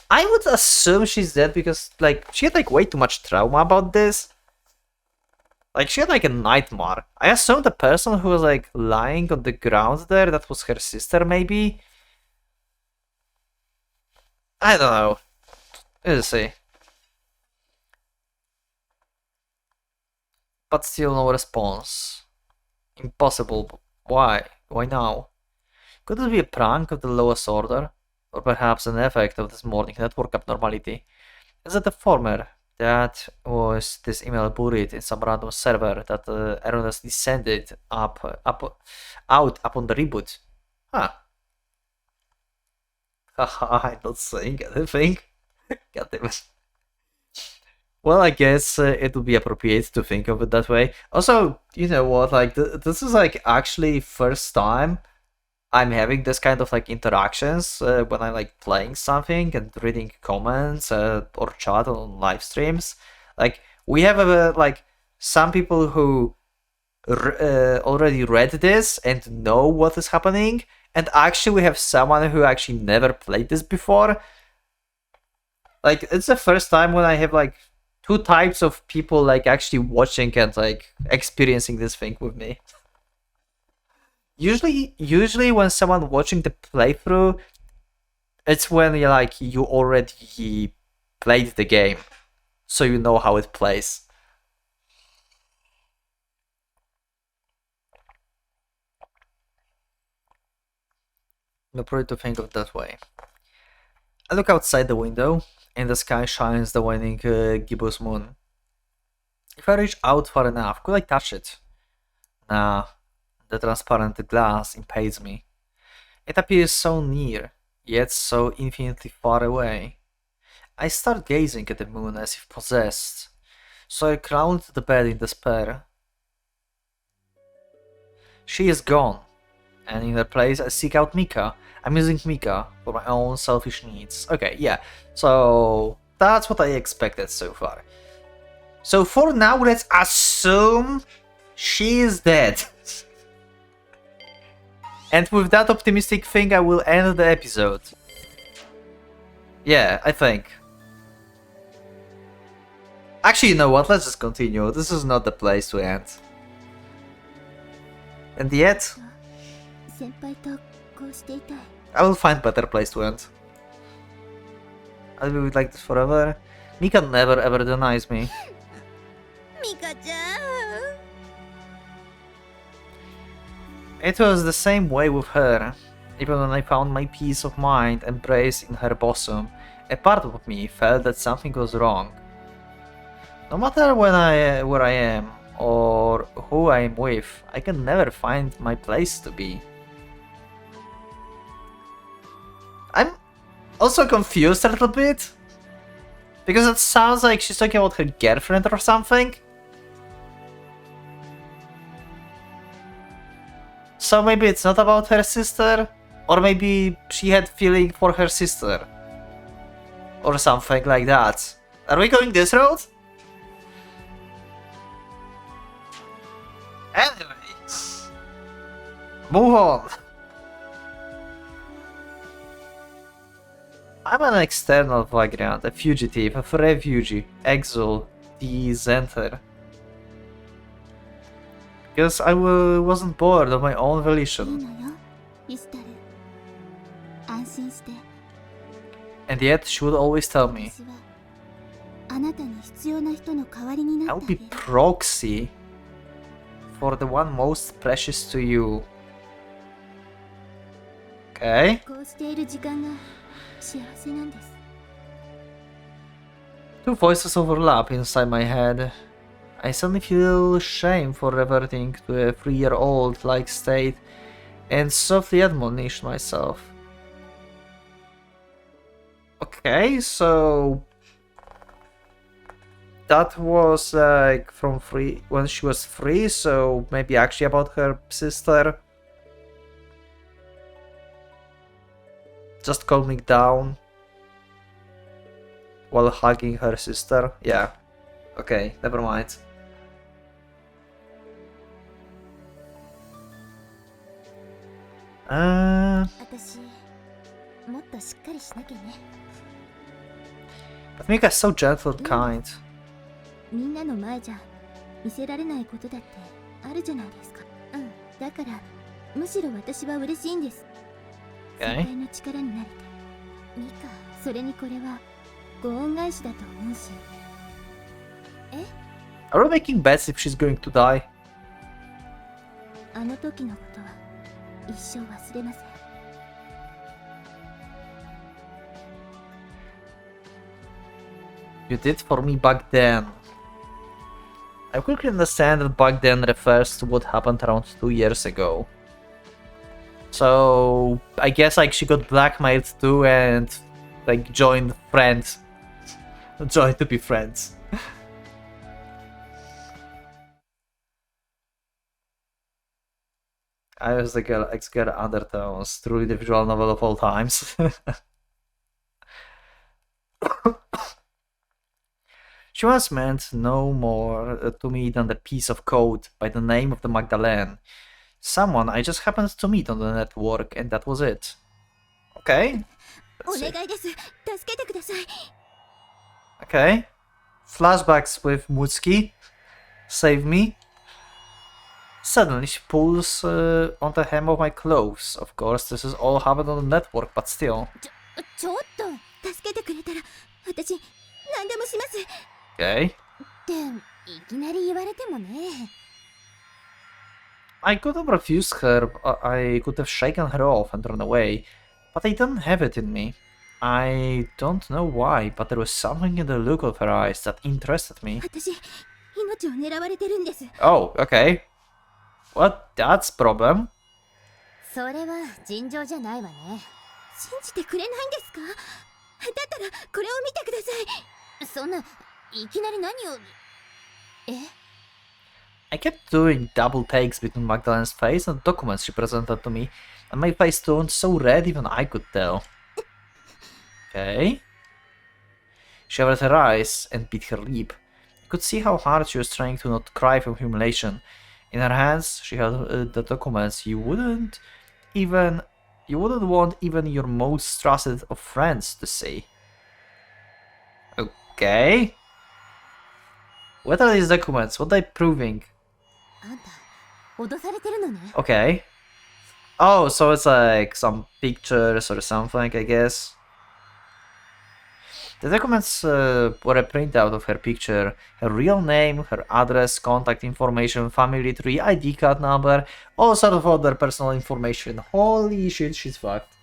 I would assume she's dead because, like, she had, like, way too much trauma about this. Like, she had, like, a nightmare. I assume the person who was, like, lying on the ground there, that was her sister, maybe? I don't know. We'll see. But still no response. Impossible. Why? Why now? Could it be a prank of the lowest order? Or perhaps an effect of this morning network abnormality? Is it the former? That was this email buried in some random server that erroneously sent it out upon the reboot. Huh. Haha, I'm not saying anything. God damn it. Well, I guess it would be appropriate to think of it that way. Also, you know what, like, this is, like, actually first time I'm having this kind of, like, interactions when I'm, like, playing something and reading comments or chat on live streams. Like, we have, like, some people who already read this and know what is happening, and actually we have someone who actually never played this before. Like, it's the first time when I have, like, two types of people, like, actually watching and, like, experiencing this thing with me. Usually when someone watching the playthrough, it's when you already played the game, so you know how it plays. No problem to think of it that way. I look outside the window. In the sky shines the waning gibbous moon. If I reach out far enough, could I touch it? Nah, the transparent glass impedes me. It appears so near, yet so infinitely far away. I start gazing at the moon as if possessed, so I crawl to the bed in despair. She is gone, and in her place I seek out Mika. I'm using Mika for my own selfish needs. Okay, yeah, so that's what I expected so far. So for now, let's assume she is dead. And with that optimistic thing, I will end the episode. Yeah, I think. Actually, you know what? Let's just continue. This is not the place to end. And yet, I will find better place to end. I'll be like this forever. Mika never ever denies me. Mika-chan. It was the same way with her. Even when I found my peace of mind embraced in her bosom, a part of me felt that something was wrong. No matter where I am or who I am with, I can never find my place to be. I'm also confused a little bit, because it sounds like she's talking about her girlfriend or something. So maybe it's not about her sister, or maybe she had feeling for her sister, or something like that. Are we going this road? Anyway, move on. I'm an external vagrant, a fugitive, a refugee, exile, dissenter. Because I wasn't bored of my own volition. And yet she would always tell me, I'll be proxy for the one most precious to you. Okay. Two voices overlap inside my head. I suddenly feel shame for reverting to a 3-year-old like state and softly admonish myself. Okay, so that was like from when she was 3, so maybe actually about her sister. Just calming down while hugging her sister. Yeah. Okay, never mind. But Mika's so gentle and kind. みんなの前じゃ見せられないことだってあるじゃないですか。だからむしろ私は嬉しいんです。先輩の力になれて。ミカ、それにこれはご恩返しだと思うし。Are we making bets if she's going to die? あの時のことは一生忘れません。You did for me back then. I quickly understand that back then refers to what happened around 2 years ago. So I guess like she got blackmailed too and like joined friends. Joined to be friends. I was the girl ex-girl undertones, truly the visual novel of all times. She once meant no more to me than the piece of code by the name of the Magdalene. Someone I just happened to meet on the network, and that was it. Okay. Let's see. Okay. Flashbacks with Mutsuki. Save me. Suddenly she pulls on the hem of my clothes. Of course, this is all happened on the network, but still. Okay. I could have refused her, I could have shaken her off and run away, but I didn't have it in me. I don't know why, but there was something in the look of her eyes that interested me. Oh, okay. What? That's problem. それは尋常じゃないわね。信じてくれないんですか？だったらこれを見てください。そんな、いきなり何を。I kept doing double takes between Magdalene's face and the documents she presented to me, and my face turned so red even I could tell. Okay. She averted her eyes and bit her lip. I could see how hard she was trying to not cry from humiliation. In her hands, she held the documents you wouldn't want even your most trusted of friends to see. Okay. What are these documents? What are they proving? あんた、脅されてるのね。Okay. Oh, so it's like some pictures or something, I guess. The documents were a printout of her picture, her real name, her address, contact information, family tree, ID card number, all sort of other personal information. Holy shit, she's fucked.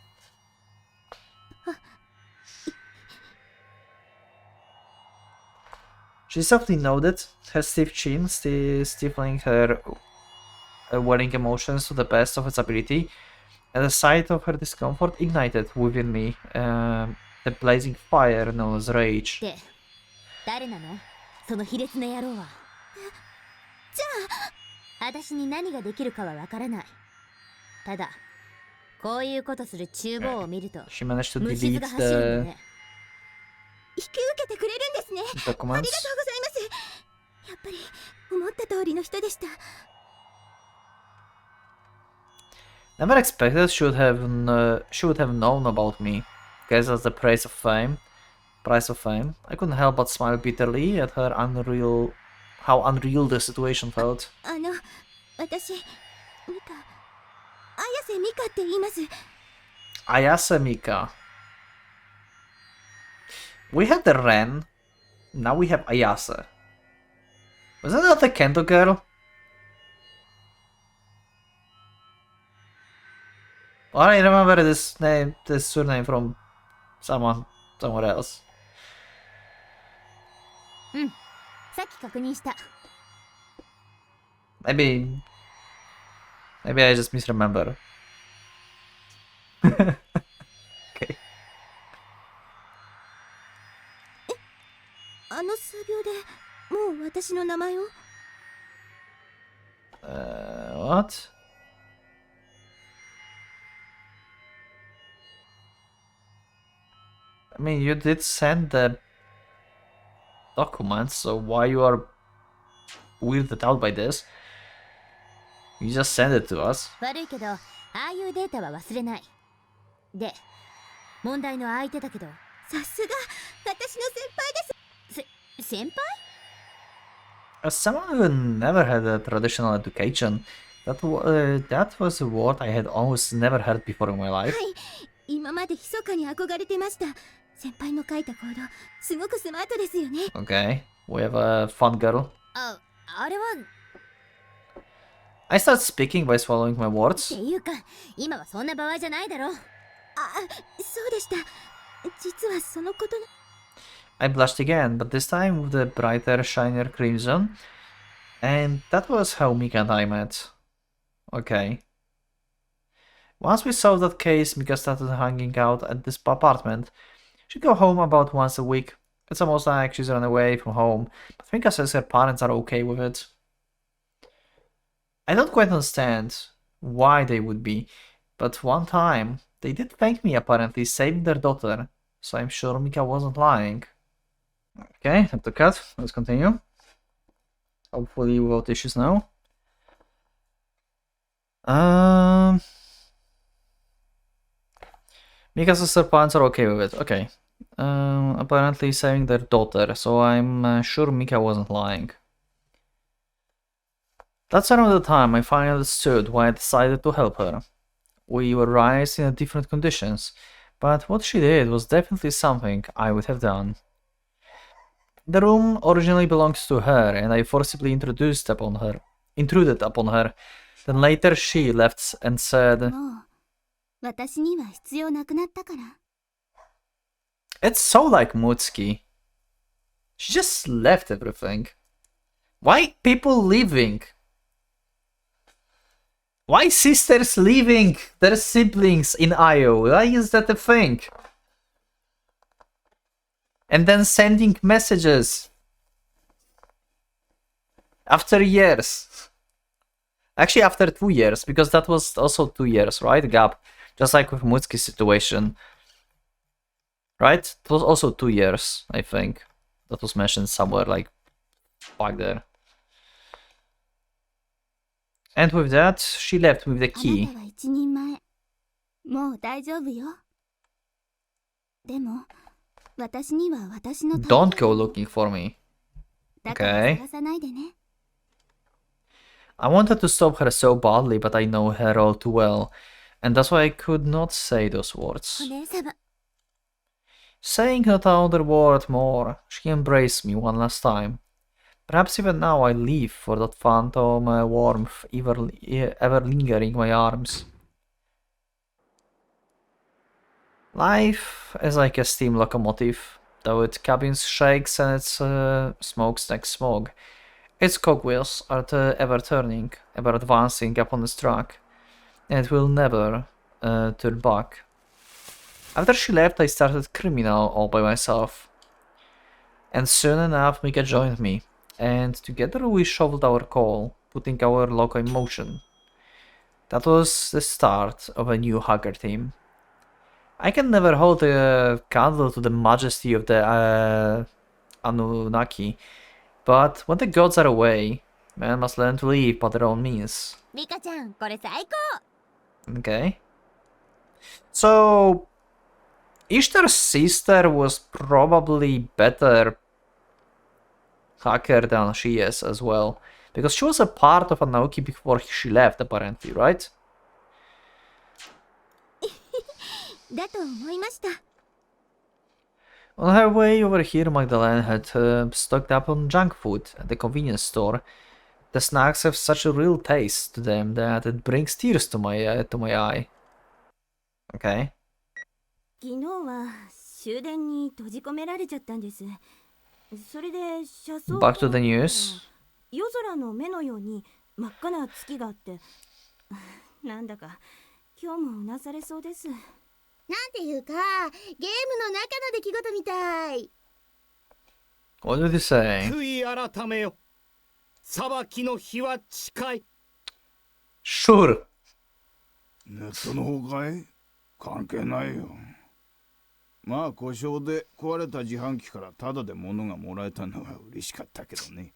She softly nodded, her stiff chin stifling her welling emotions to the best of its ability, and the sight of her discomfort ignited within me the blazing fire known as rage. で、誰なの？その卑劣な野郎は。じゃあ、私に何ができるかはわからない。ただ、こういうことする厨房を見ると、 She managed to 虫唾 delete が走るんだ the ね。引き受けてくれるんですね。ありがとうござい documents. ます。やっぱり思った通りの人でした。Never expected she would have known about me. Guess that's the price of fame. I couldn't help but smile bitterly at her how unreal the situation felt. 私、ミカ、綾瀬ミカって言います。Ayase Mika. We had the Ren, now we have Ayase. Wasn't that the Kendo girl? Well, I remember this surname from somewhere else. うん、さっき確認した。Maybe I just misremember. Okay. あの数秒でもう私の名前を What? I mean, you did send the documents, so why you are weirded out by this? You just send it to us. 悪いけど、ああいうデータは忘れない。で、問題の相手だけど。さすが私の先輩です。先輩？ As someone who never had a traditional education, that was a word I had almost never heard before in my は life. い、今まで密かに憧れてました。先輩の書いたコード、すごくスマートですよね。Okay, we have a fun girl. あれは。I start speaking by swallowing my って words. いうか、今はそんな場合じゃないだろ。あ、そうでした。実はそのことの。I blushed again, but this time with a brighter, shinier crimson. And that was how Mika and I met. Okay. Once we solved that case, Mika started hanging out at this apartment. She'd go home about once a week. It's almost like she's run away from home, but Mika says her parents are okay with it. I don't quite understand why they would be, but one time they did thank me apparently saving their daughter, so I'm sure Mika wasn't lying. Okay, have to cut. Let's continue. Hopefully without issues now. Mika's sister parents are okay with it. Okay. Apparently saving their daughter, so I'm sure Mika wasn't lying. That's around the time I finally understood why I decided to help her. We were raised in different conditions, but what she did was definitely something I would have done. The room originally belonged to her, and I forcibly intruded upon her. Then later she left and said, もう私には必要なくなったから。It's so like Mutsuki. She just left everything. Why people leaving? Why sisters leaving their siblings in Io? Why is that a thing? And then sending messages after years. Actually, after 2 years, because that was also 2 years, right? Gap. Just like with Mutsuki's situation. Right? It was also 2 years, I think. That was mentioned somewhere, like, back there. And with that, she left with the あな key. たは一人前。もう大丈夫よ。でも、私には私の Don't go looking for me. だから Okay. 探さないでね。I wanted to stop her so badly, but I know her all too well. And that's why I could not say those お words. 姉様。 Saying not another word more, she embraced me one last time. Perhaps even now I live for that phantom warmth ever lingering in my arms. Life is like a steam locomotive, though its cabin shakes and its smokestacks smog. Its cogwheels are ever turning, ever advancing upon the track, and it will never turn back. After she left, I started criminal all by myself. And soon enough, Mika joined me, and together we shoveled our coal, putting our loco in motion. That was the start of a new hacker team. I can never hold a candle to the majesty of the Anunnaki, but when the gods are away, men must learn to live by their own means. ミカちゃん、これ最高。 Okay. So, ISHTAR's sister was probably better hacker than she is as well. Because she was a part of Anunnaki before she left, apparently, right? だと思いました。 On her way over here, Magdalene had stocked up on junk food at the convenience store. The snacks have such a real taste to them that it brings tears to my eye. Okay. 昨日は終電に閉じ込められちゃったんです。それで車窓 Back to the news. 夜空の目のように真っ赤な月があって、なんだか今日もうなされそうです。なんていうか、ゲームの中の出来事みたい。What did he say? 悔い改めよ。裁きの日は近い。Sure. ネットの方かい？関係ないよ。まあ故障で壊れた自販機からタダで物がもらえたのは嬉しかったけどね。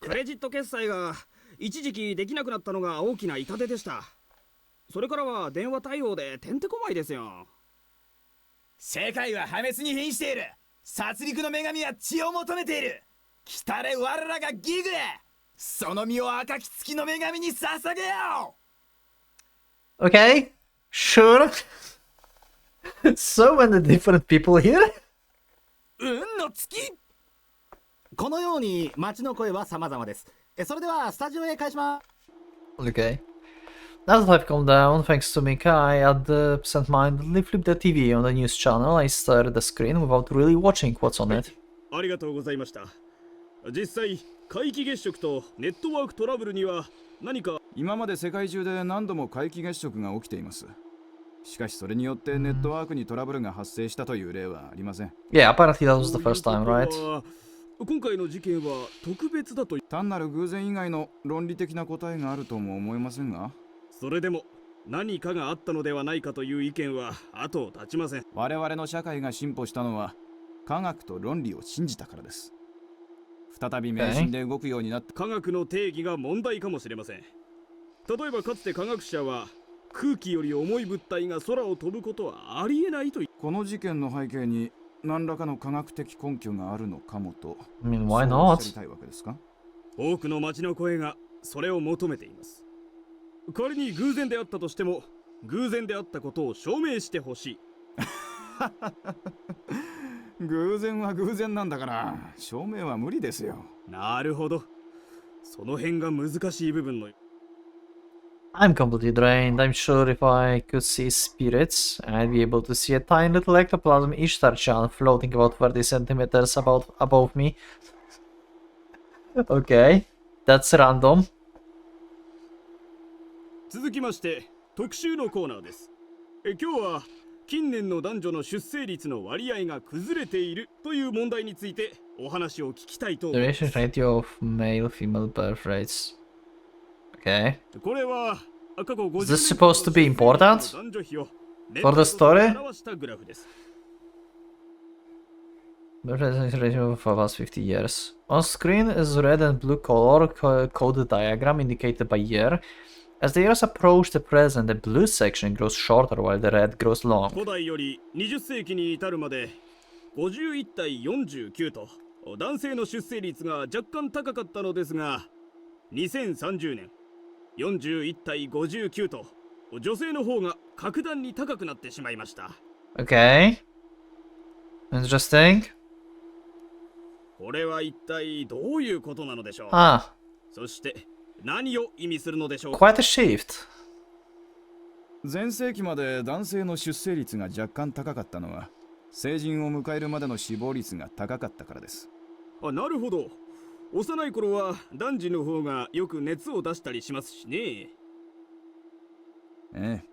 クレジット決済が一時期できなくなったのが大きな痛手でした。それからは電話対応でてんてこまいですよ。世界は破滅に瀕している。殺戮の女神は血を求めている。来たれ我らがギグ、その身を赤き月の女神に捧げよう。Okay, sure. So many different people here. 運の月。このように街の声は様々です。それではスタジオへ返します。Okay. Now that I've calmed down, thanks to Mika, I had the percent mindedly flipped the TV on the news channel. I stared at the screen without really watching what's on it. ありがとうございました。実際、皆既月食とネットワークトラブルには何か。今まで世界中で何度も皆既月食が起きています。しかしそれによってネットワークにトラブルが発生したという例はありません。Yeah, apparently that was the first time, right? 今回の事件は特別だと。単なる偶然以外の論理的な答えがあるとも思えませんが。それでも何かがあったのではないかという意見は後を絶ちません。我々の社会が進歩したのは科学と論理を信じたからです。再び迷信で動くようになった。科学の定義が問題かもしれません。例えばかつて科学者は空気より重い物体が空を飛ぶことはありえないと。この事件の背景に何らかの科学的根拠があるのかもと。I mean, why not? 知りたいわけですか？多くの街の声がそれを求めています。仮に偶然であったとしても偶然であったことを証明してほしい。偶然は偶然なんだから証明は無理ですよ。なるほど。その辺が難しい部分の。I'm completely drained. I'm sure if I could see spirits, I'd be able to see a tiny little ectoplasm ISHTAR chant floating about 30 centimeters above me. Okay, that's random. 続きまして特集のコーナーです。今日は近年の男女の出生率の割合が崩れているという問題についてお話を聞きたいと思います。 The ratio of male-female birth rates. Okay. これは過去50 Is this supposed to be important for the story? Birth ratio of past 50 years. On screen is red and blue color coded diagram indicated by year. As the years approach the present, the blue section grows shorter while the red grows long. 古代より20世紀に至るまで51対49と男性の出生率が若干高かったのですが、2030年41対59と女性の方が格段に高くなってしまいました。 Okay. Interesting. これは一体どういうことなのでしょう。そして何を意味するのでしょう。 Quite a shift. 前世紀まで男性の出生率が若干高かったのは成人を迎えるまでの死亡率が高かったからです。なるほど。幼い頃は男児の方がよく熱を出したりしますしね。ええ。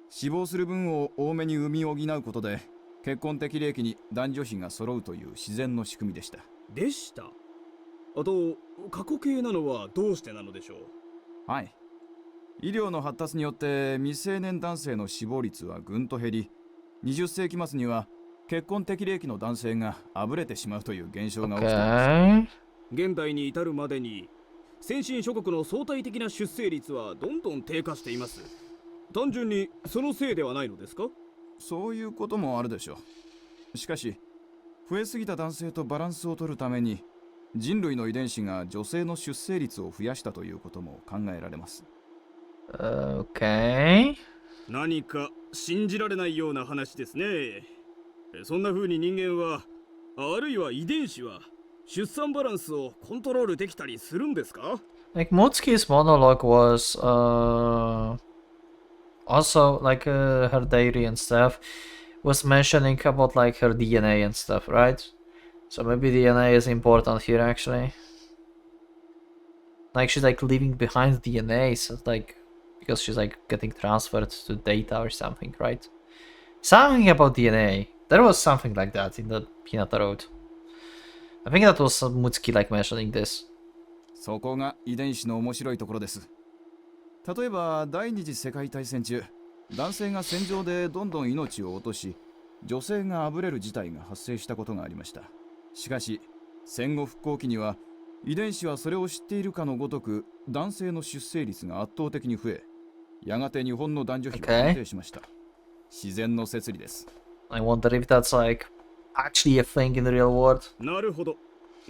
死亡する分を多めに産み補うことで結婚適齢期に男女比が揃うという自然の仕組みでした。あと過去形なのはどうしてなのでしょう。はい。医療の発達によって未成年男性の死亡率はぐんと減り、20世紀末には結婚適齢期の男性があぶれてしまうという現象が起きています。現代に至るまでに先進諸国の相対的な出生率はどんどん低下しています。単純にそのせいではないのですか？そういうこともあるでしょう。しかし増えすぎた男性とバランスを取るために人類の遺伝子が女性の出生率を増やしたということも考えられます。Okay. 何か信じられないような話ですね。そんな風に人間は、あるいは遺伝子は出産バランスをコントロールできたりするんですか？ Like Motsuki's monologue was also like her diary and stuff was mentioning about like her DNA and stuff, right? So maybe DNA is important here actually. Like she's like leaving behind DNA, so like because she's like getting transferred to data or something, right? Something about DNA. There was something like that in the Hinata Road. I think that was Mutsuki like mentioning this. そこが遺伝子の面白いところです。例えば第二次世界大戦中、男性が戦場でどんどん命を落とし、女性があぶれる事態が発生したことがありました。しかし戦後復興期には遺伝子はそれを知っているかのごとく男性の出生率が圧倒的に増え、やがて日本の男女比は安定しました。自然の摂理です。I wonder if that's like actually a thing in the real world. なるほど。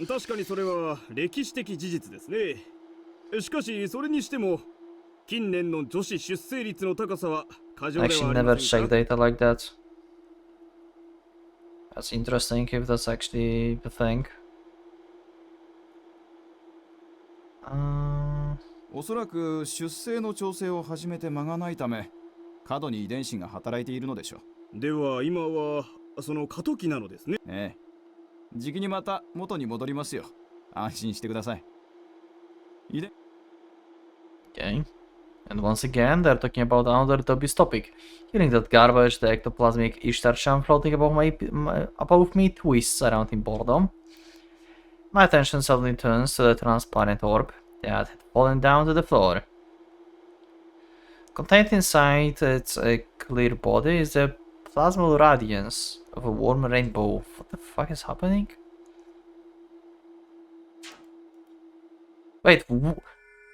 確かにそれは歴史的事実ですね。しかしそれにしても近年の女子出生率の高さは過剰ではあり Actually ま never せん checked か。 data like that. That's interesting if that's actually the thing. おそらく出生の調整を始めて間がないため、過度に遺伝子が働いているのでしょう。では今はその過渡期なのですね。ええ。じきにまた元に戻りますよ。安心してください。Okay. And once again, they're talking about another dubious topic. Hearing that garbage, the ectoplasmic ISHTAR charm floating above me twists around in boredom. My attention suddenly turns to the transparent orb that had fallen down to the floor. Contained inside its clear body is the plasmal radiance of a warm rainbow. What the fuck is happening? Wait,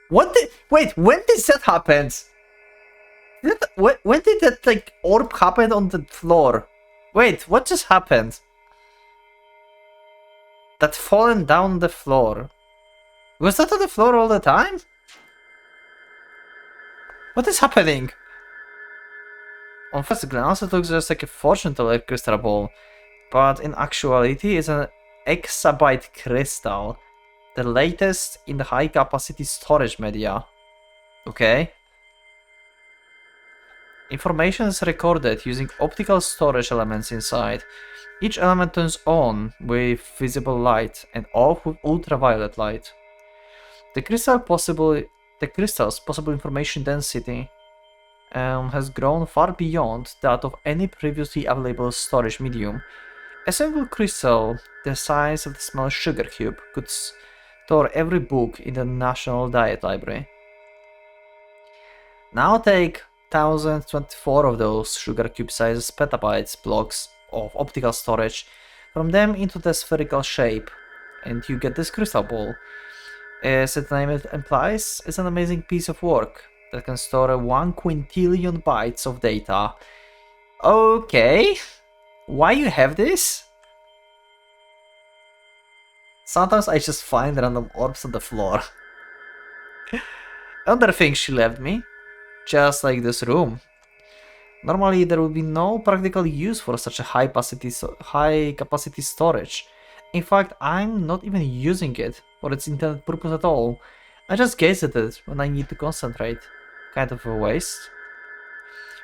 what did, wait, when did that happen? When did that like orb happen on the floor? Wait, what just happened? That fallen down the floor. Was that on the floor all the time? What is happening? On first glance it looks just like a fortune teller crystal ball, but in actuality it's an exabyte crystal. The latest in the high capacity storage media. Okay. Information is recorded using optical storage elements inside. Each element turns on with visible light and off with ultraviolet light. The crystal's possible information density has grown far beyond that of any previously available storage medium. A single crystal the size of the small sugar cube could store every book in the National Diet Library. Now take 1024 of those sugar cube sized petabytes blocks of optical storage, from them into the spherical shape, and you get this crystal ball. As its name implies, it's an amazing piece of work that can store 1 quintillion bytes of data. Okay, why you have this? Sometimes I just find random orbs on the floor. Another thing she left me, just like this room. Normally there would be no practical use for such a high capacity storage. In fact, I'm not even using it for its intended purpose at all. I just gaze at it when I need to concentrate. Kind of a waste.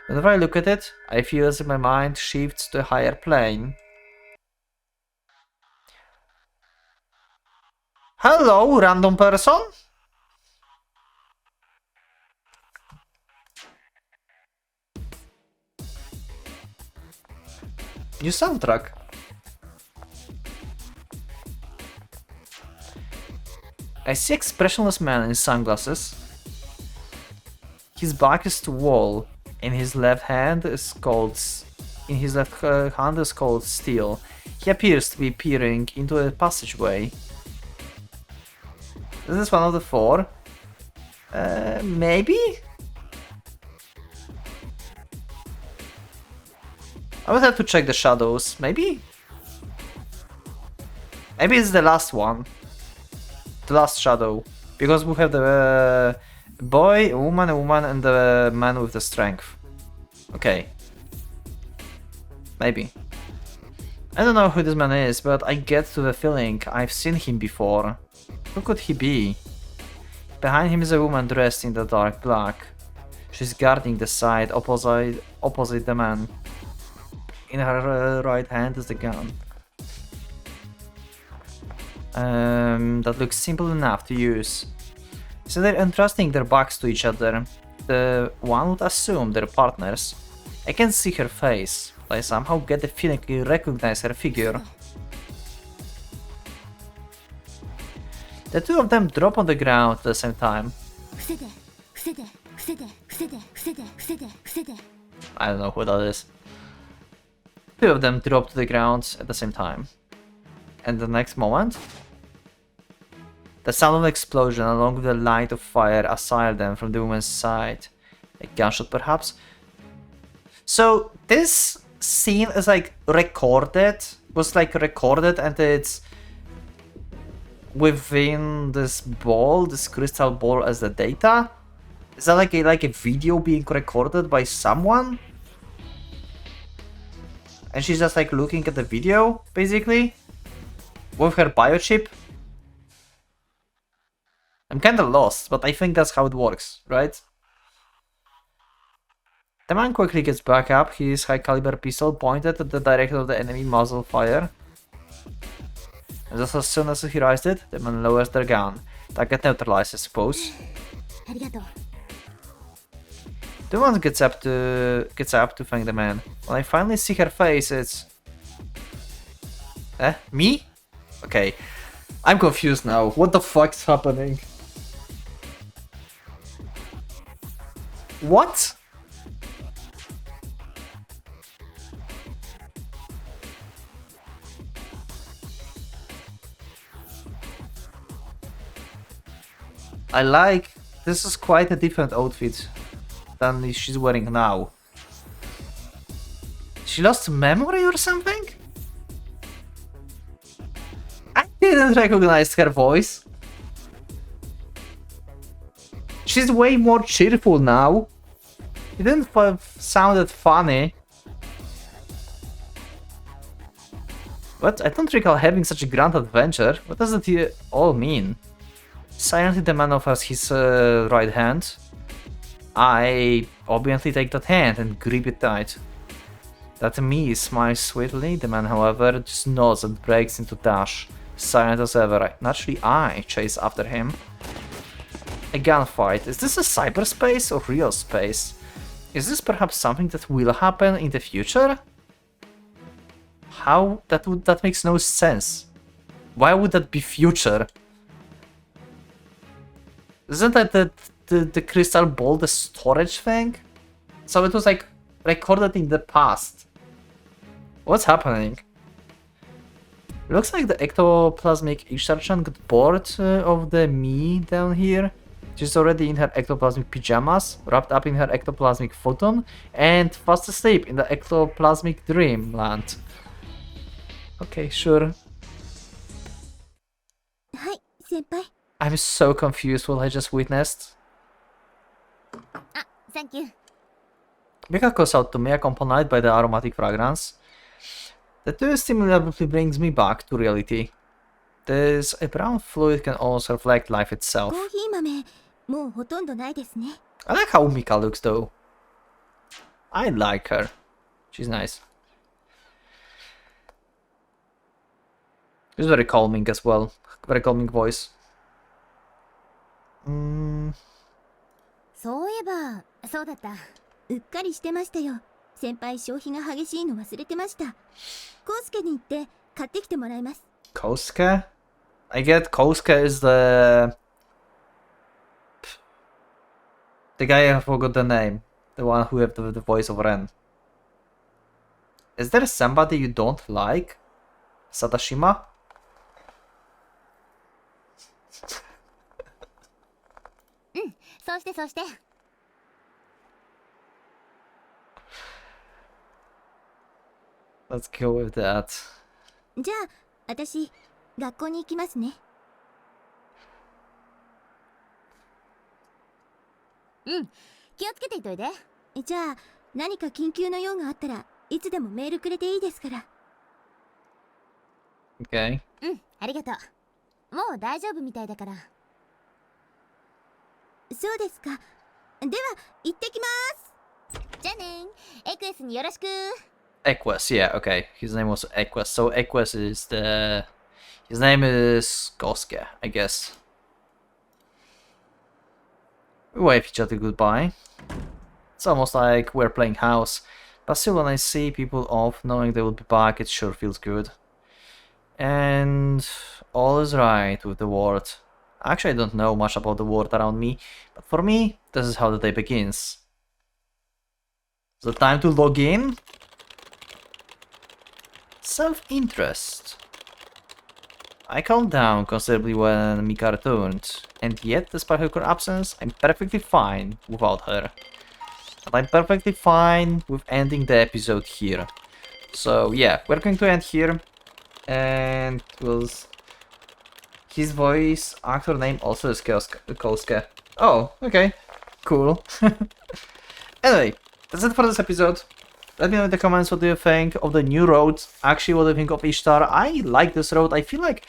Whenever I look at it, I feel as if my mind shifts to a higher plane. Hello, random person? New soundtrack. I see expressionless man in sunglasses. His back is to wall. In his left hand is called steel. He appears to be peering into a passageway. Is this one of the 4? Maybe? I would have to check the shadows. Maybe? Maybe it's the last one. The last shadow. Because we have the boy, a woman, and the man with the strength. Okay. Maybe. I don't know who this man is, but I get to the feeling I've seen him before. Who could he be? Behind him is a woman dressed in the dark black. She's guarding the side opposite the man. In her right hand is the gun. That looks simple enough to use. So they're entrusting their backs to each other. The one would assume they're partners. I can see her face, but I somehow get the feeling I recognize her figure. The two of them drop on the ground at the same time. I don't know who that is. Two of them drop to the ground at the same time. And the next moment, the sound of an explosion along with the light of fire assailed them from the woman's side. A gunshot perhaps? So this scene is like recorded, was like recorded, and it's within this ball, this crystal ball as the data? Is that like a video being recorded by someone? And she's just like looking at the video, basically? With her biochip? I'm kinda lost, but I think that's how it works, right? The man quickly gets back up, his high caliber pistol pointed at the direction of the enemy muzzle fire. And just as soon as he raised it, the man lowers their gun. Target neutralized, I suppose. The woman gets up to thank the man. When I finally see her face, it's... Me? Okay. I'm confused now. What the fuck's happening? What? I like... This is quite a different outfit than she's wearing now. She lost memory or something? I didn't recognize her voice. She's way more cheerful now. It didn't sounded funny. But I don't recall having such a grand adventure. What does it all mean? Silently the man offers his right hand. I obediently take that hand and grip it tight. That me smiles sweetly, the man however just nods and breaks into dash. Silent as ever, naturally I chase after him. A gunfight. Is this a cyberspace or real space? Is this perhaps something that will happen in the future? How? That makes no sense. Why would that be future? Isn't that the crystal ball the storage thing? So it was like recorded in the past. What's happening? Looks like the ectoplasmic ISHTAR-chan got bored of the me down here. She's already in her ectoplasmic pajamas, wrapped up in her ectoplasmic photon, and fast asleep in the ectoplasmic dreamland. Okay, sure. Hi, senpai. I'm so confused what I just witnessed. Thank you. Mika calls out to me, accompanied by the aromatic fragrance. The two stimulably brings me back to reality. This a brown fluid can also reflect life itself. コーヒー豆、もうほとんどないですね。I like how Mika looks though. I like her. She's nice. She's very calming as well. Very calming voice. そういえば、そうだった。うっかりしてましたよ。先輩消費が激しいの忘れてました。コウスケに行って買ってきてもらいます。Kosuke? I get Kosuke is the guy I forgot the name. The one who have the voice of Ren. Is there somebody you don't like? Sadashima? Mm, そうしてそうして。Let's go with that. じゃあ、私、学校に行きますね。うん、気をつけていといで。じゃあ、何か緊急の用があったらいつでもメールくれていいですから。Okay. うん、ありがとう。もう大丈夫みたいだから。そうですか。では、行ってきます。じゃあねー。エクエスによろしく。Equus, yeah, okay. His name was Equus. So Equus is the... His name is Kosuke, I guess. We wave each other goodbye. It's almost like we're playing house. But still, when I see people off, knowing they will be back, it sure feels good. And all is right with the world. Actually, I don't know much about the world around me, but for me, this is how the day begins. The time to log in. Self-interest. I calmed down considerably when Mika returned, and yet, despite her absence, I'm perfectly fine without her. And I'm perfectly fine with ending the episode here. So yeah, we're going to end here, and his voice actor name also is Kolske. Oh, okay, cool. Anyway, that's it for this episode. Let me know in the comments what do you think of the new road. Actually, what do you think of ISHTAR? I like this road. I feel like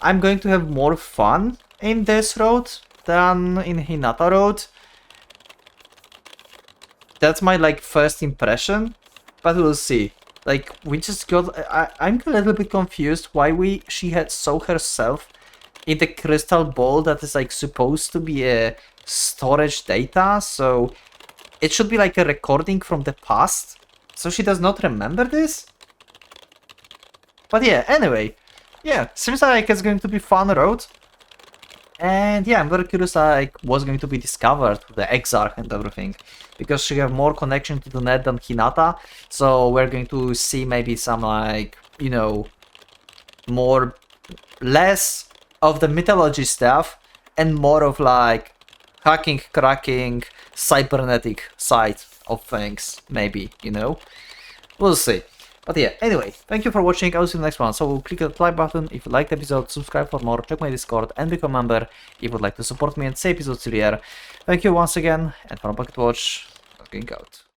I'm going to have more fun in this road than in Hinata Road. That's my like first impression, but we'll see. Like we just got. I'm a little bit confused why she had saw herself in the crystal ball that is like supposed to be a storage data. So it should be like a recording from the past. So she does not remember this? But yeah, anyway. Yeah, seems like it's going to be fun road. And yeah, I'm very curious like what's going to be discovered with the Exarch and everything. Because she have more connection to the net than Hinata. So we're going to see maybe some like, you know, less of the mythology stuff and more of like hacking, cracking, cybernetic side of things, maybe, you know? We'll see. But yeah, anyway, thank you for watching. I will see you in the next one. So click the like button if you liked the episode, subscribe for more, check my Discord, and become a member if you would like to support me and see episodes earlier. Thank you once again, and from Pocket Watch, looking out.